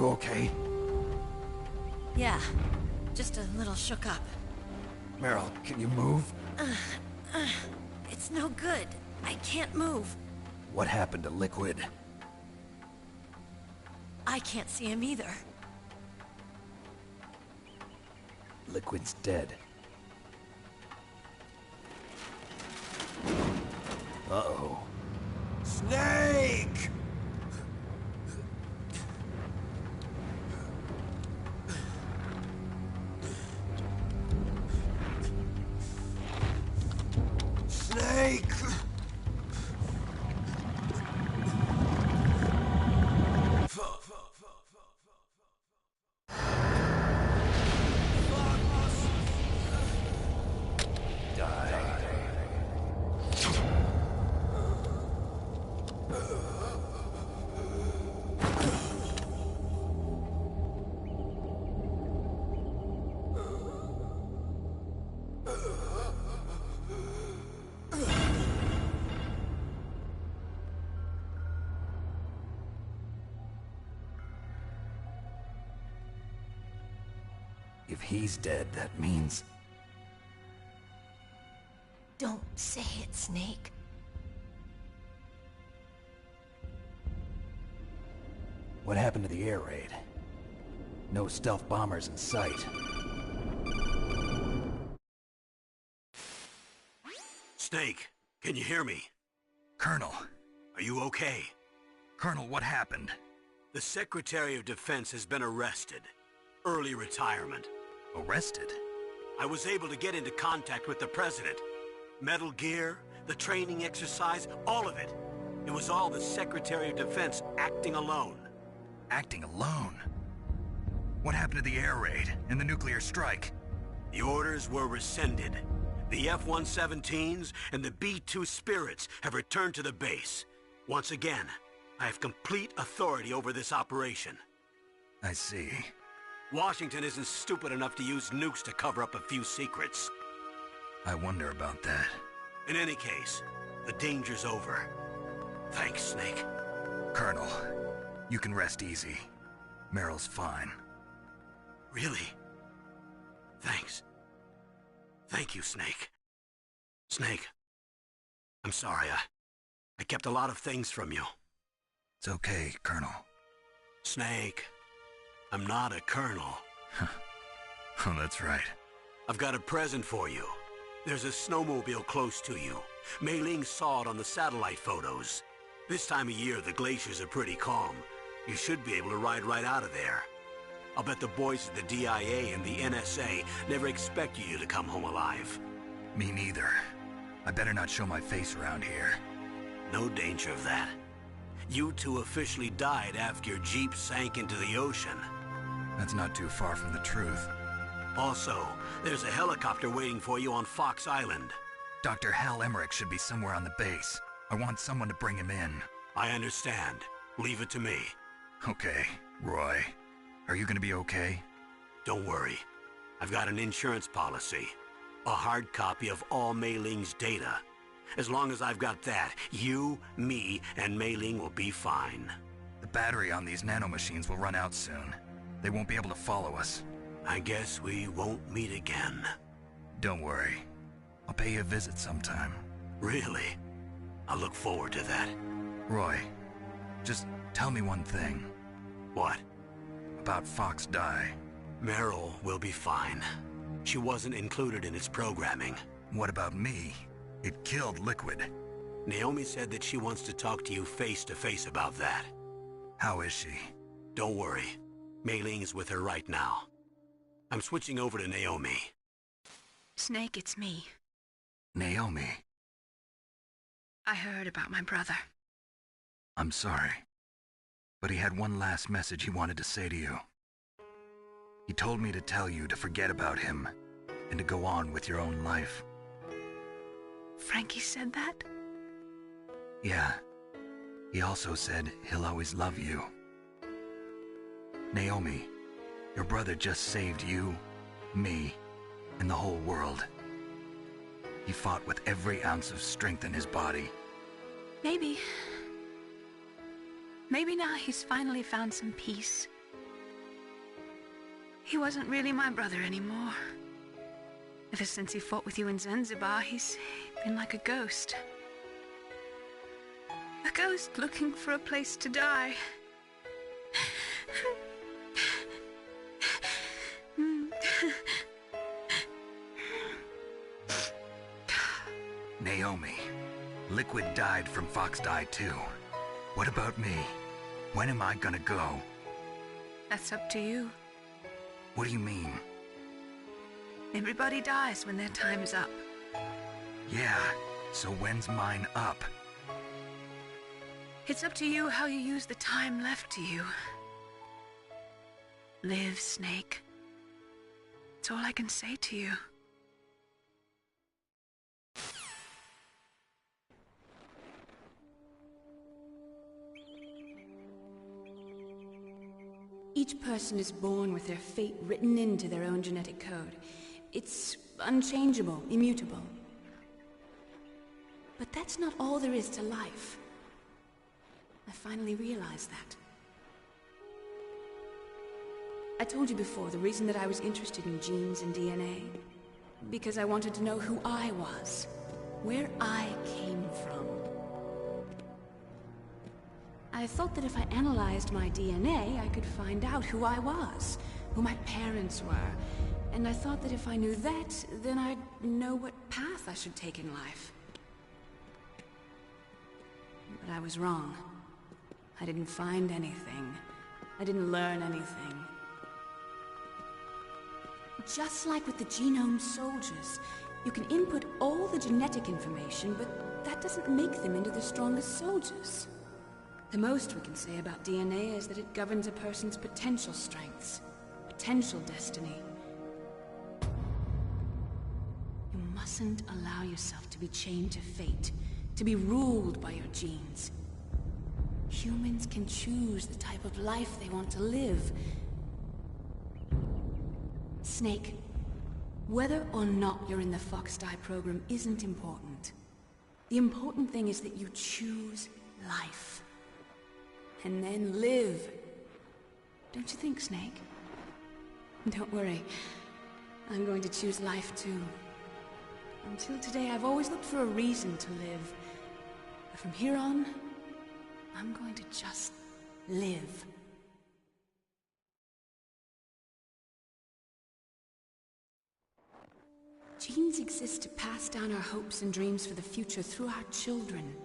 you okay? Yeah, just a little shook up. Meryl, can you move? It's no good. I can't move. What happened to Liquid? I can't see him either. Liquid's dead. Uh-oh. Snake! Snake! If he's dead, that means... Don't say it, Snake. What happened to the air raid? No stealth bombers in sight. Snake, can you hear me? Colonel. Are you okay? Colonel, what happened? The Secretary of Defense has been arrested. Early retirement. Arrested? I was able to get into contact with the President. Metal Gear, the training exercise, all of it. It was all the Secretary of Defense acting alone. Acting alone? What happened to the air raid and the nuclear strike? The orders were rescinded. The F-117s and the B-2 Spirits have returned to the base. Once again, I have complete authority over this operation. I see. Washington isn't stupid enough to use nukes to cover up a few secrets. I wonder about that. In any case, the danger's over. Thanks, Snake. Colonel, you can rest easy. Meryl's fine. Really? Thanks. Thank you, Snake. Snake, I'm sorry. I kept a lot of things from you. It's okay, Colonel. Snake, I'm not a colonel. Oh, that's right. I've got a present for you. There's a snowmobile close to you. Mei Ling saw it on the satellite photos. This time of year, the glaciers are pretty calm. You should be able to ride right out of there. I'll bet the boys at the DIA and the NSA never expected you to come home alive. Me neither. I better not show my face around here. No danger of that. You two officially died after your Jeep sank into the ocean. That's not too far from the truth. Also, there's a helicopter waiting for you on Fox Island. Dr. Hal Emmerich should be somewhere on the base. I want someone to bring him in. I understand. Leave it to me. Okay, Roy. Are you gonna be okay? Don't worry. I've got an insurance policy. A hard copy of all Mei Ling's data. As long as I've got that, you, me, and Mei Ling will be fine. The battery on these nanomachines will run out soon. They won't be able to follow us. I guess we won't meet again. Don't worry. I'll pay you a visit sometime. Really? I look forward to that. Roy, just tell me one thing. What? About Fox Die. Meryl will be fine. She wasn't included in its programming. What about me? It killed Liquid. Naomi said that she wants to talk to you face to face about that. How is she? Don't worry. Mei Ling is with her right now. I'm switching over to Naomi. Snake, it's me. Naomi. I heard about my brother. I'm sorry. But he had one last message he wanted to say to you. He told me to tell you to forget about him and to go on with your own life. Frankie said that? Yeah. He also said he'll always love you. Naomi, your brother just saved you, me, and the whole world. He fought with every ounce of strength in his body. Maybe now he's finally found some peace. He wasn't really my brother anymore. Ever since he fought with you in Zanzibar, he's been like a ghost. A ghost looking for a place to die. Naomi, Liquid died from Fox Die too. What about me? When am I gonna go? That's up to you. What do you mean? Everybody dies when their time's up. Yeah, so when's mine up? It's up to you how you use the time left to you. Live, Snake. That's all I can say to you. Each person is born with their fate written into their own genetic code. It's unchangeable, immutable. But that's not all there is to life. I finally realized that. I told you before the reason that I was interested in genes and DNA. Because I wanted to know who I was, where I came from. I thought that if I analyzed my DNA, I could find out who I was, who my parents were. And I thought that if I knew that, then I'd know what path I should take in life. But I was wrong. I didn't find anything. I didn't learn anything. Just like with the genome soldiers, you can input all the genetic information, but that doesn't make them into the strongest soldiers. The most we can say about DNA is that it governs a person's potential strengths, potential destiny. You mustn't allow yourself to be chained to fate, to be ruled by your genes. Humans can choose the type of life they want to live. Snake, whether or not you're in the Fox Die program isn't important. The important thing is that you choose life. And then live. Don't you think, Snake? Don't worry. I'm going to choose life too. Until today, I've always looked for a reason to live. But from here on, I'm going to just live. Genes exist to pass down our hopes and dreams for the future through our children.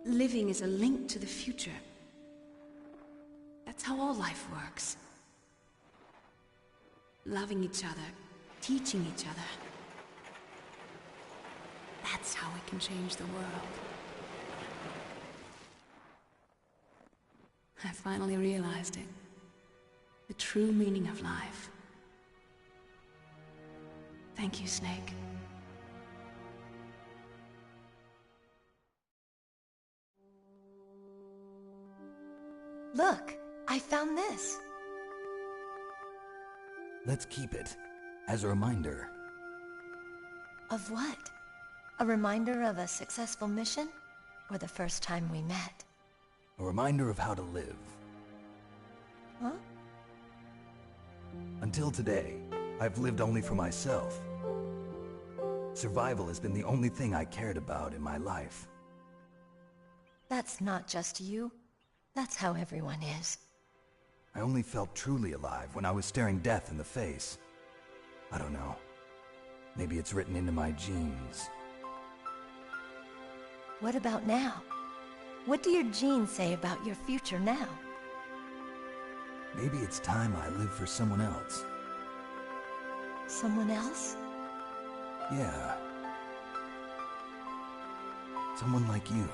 Living is a link to the future. That's how all life works. Loving each other, teaching each other. That's how we can change the world. I finally realized it. The true meaning of life. Thank you, Snake. Look, I found this. Let's keep it, as a reminder. Of what? A reminder of a successful mission? Or the first time we met? A reminder of how to live. Huh? Until today, I've lived only for myself. Survival has been the only thing I cared about in my life. That's not just you. That's how everyone is. I only felt truly alive when I was staring death in the face. I don't know. Maybe it's written into my genes. What about now? What do your genes say about your future now? Maybe it's time I live for someone else. Someone else? Yeah. Someone like you.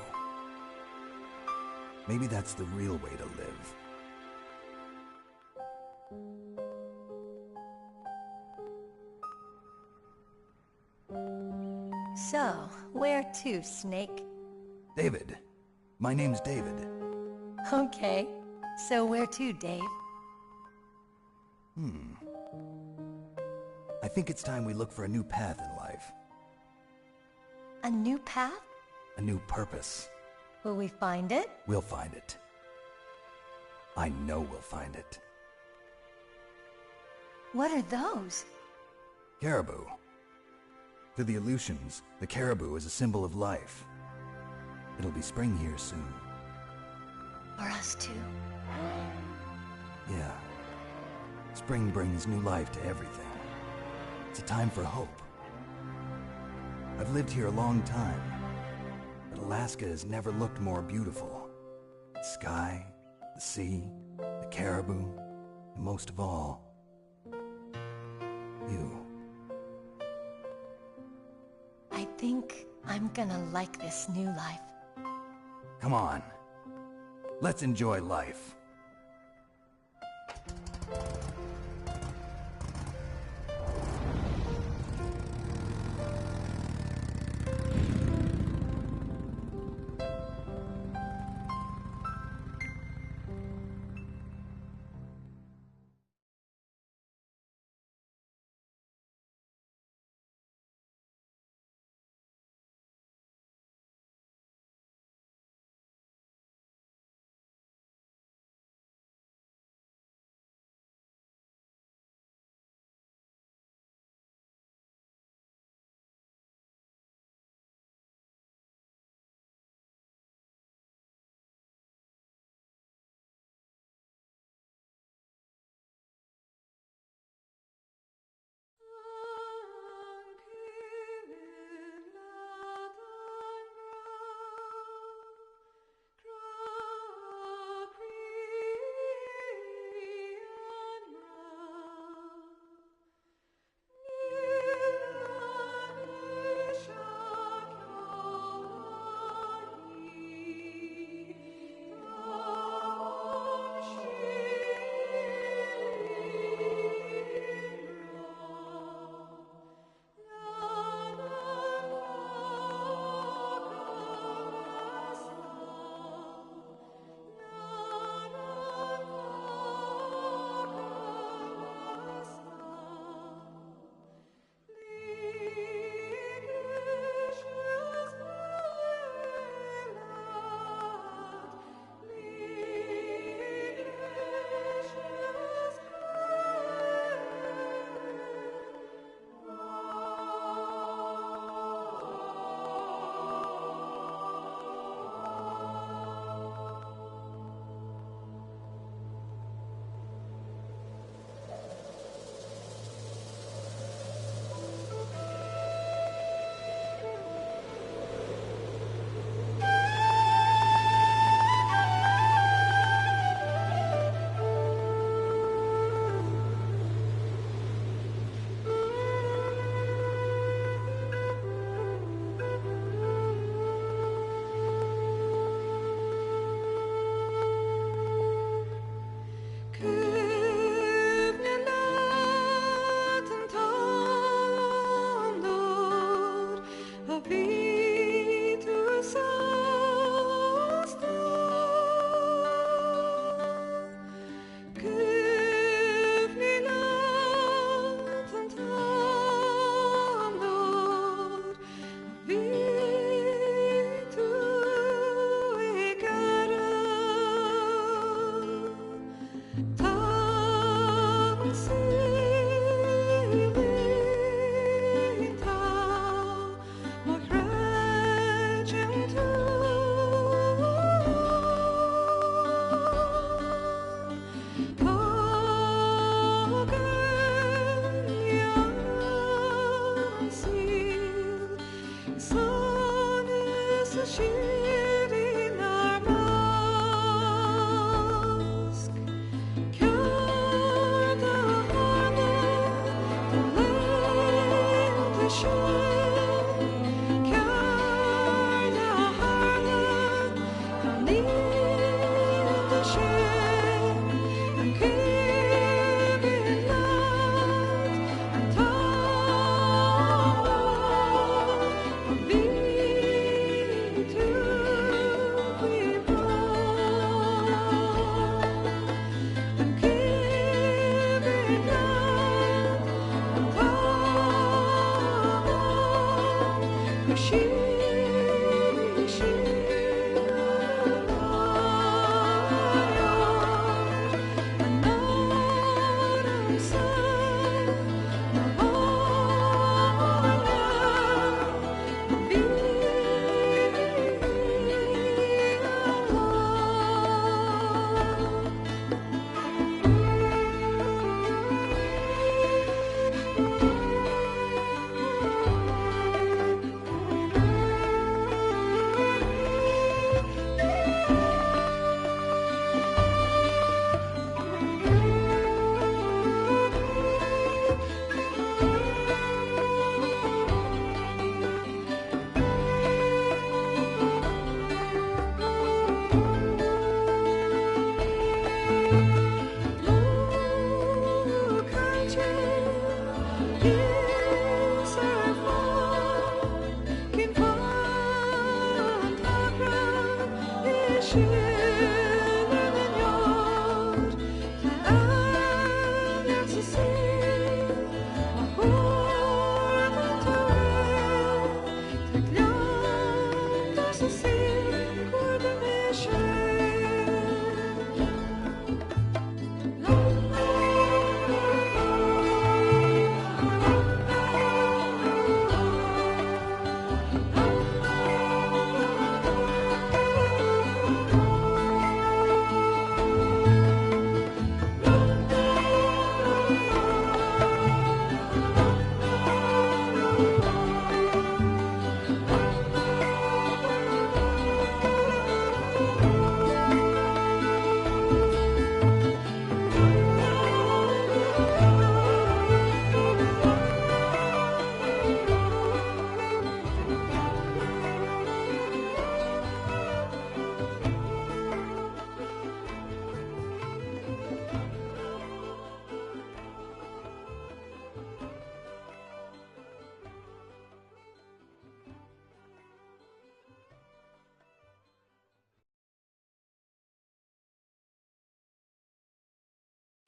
Maybe that's the real way to live. So, where to, Snake? David. My name's David. Okay. So where to, Dave? I think it's time we look for a new path in life. A new path? A new purpose. Will we find it? We'll find it. I know we'll find it. What are those? Caribou. To the Aleutians, the caribou is a symbol of life. It'll be spring here soon. For us too. Yeah. Spring brings new life to everything. It's a time for hope. I've lived here a long time, but Alaska has never looked more beautiful. The sky, the sea, the caribou, and most of all, you. I think I'm gonna like this new life. Come on. Let's enjoy life.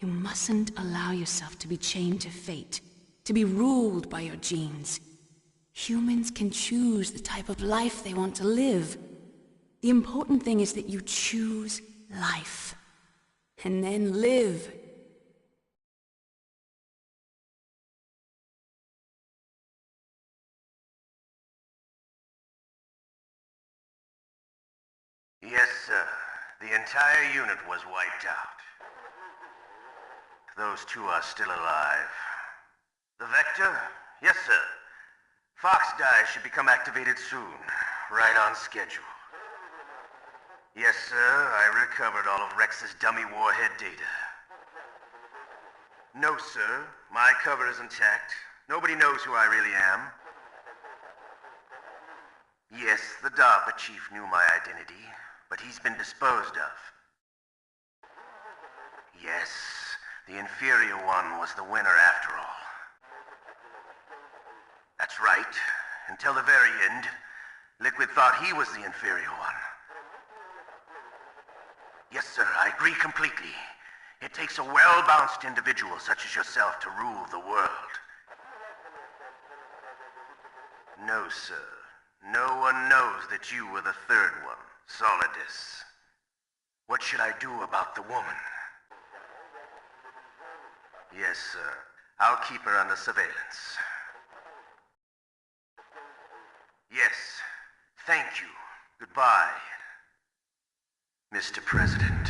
You mustn't allow yourself to be chained to fate, to be ruled by your genes. Humans can choose the type of life they want to live. The important thing is that you choose life. And then live. Yes, sir. The entire unit was wiped out. Those two are still alive. The Vector? Yes, sir. Fox Die should become activated soon. Right on schedule. Yes, sir. I recovered all of Rex's dummy warhead data. No, sir. My cover is intact. Nobody knows who I really am. Yes, the DARPA chief knew my identity, but he's been disposed of. Yes, the inferior one was the winner after all. That's right. Until the very end, Liquid thought he was the inferior one. Yes, sir, I agree completely. It takes a well-balanced individual such as yourself to rule the world. No, sir. No one knows that you were the third one, Solidus. What should I do about the woman? Yes, sir. I'll keep her under surveillance. Yes. Thank you. Goodbye, Mr. President.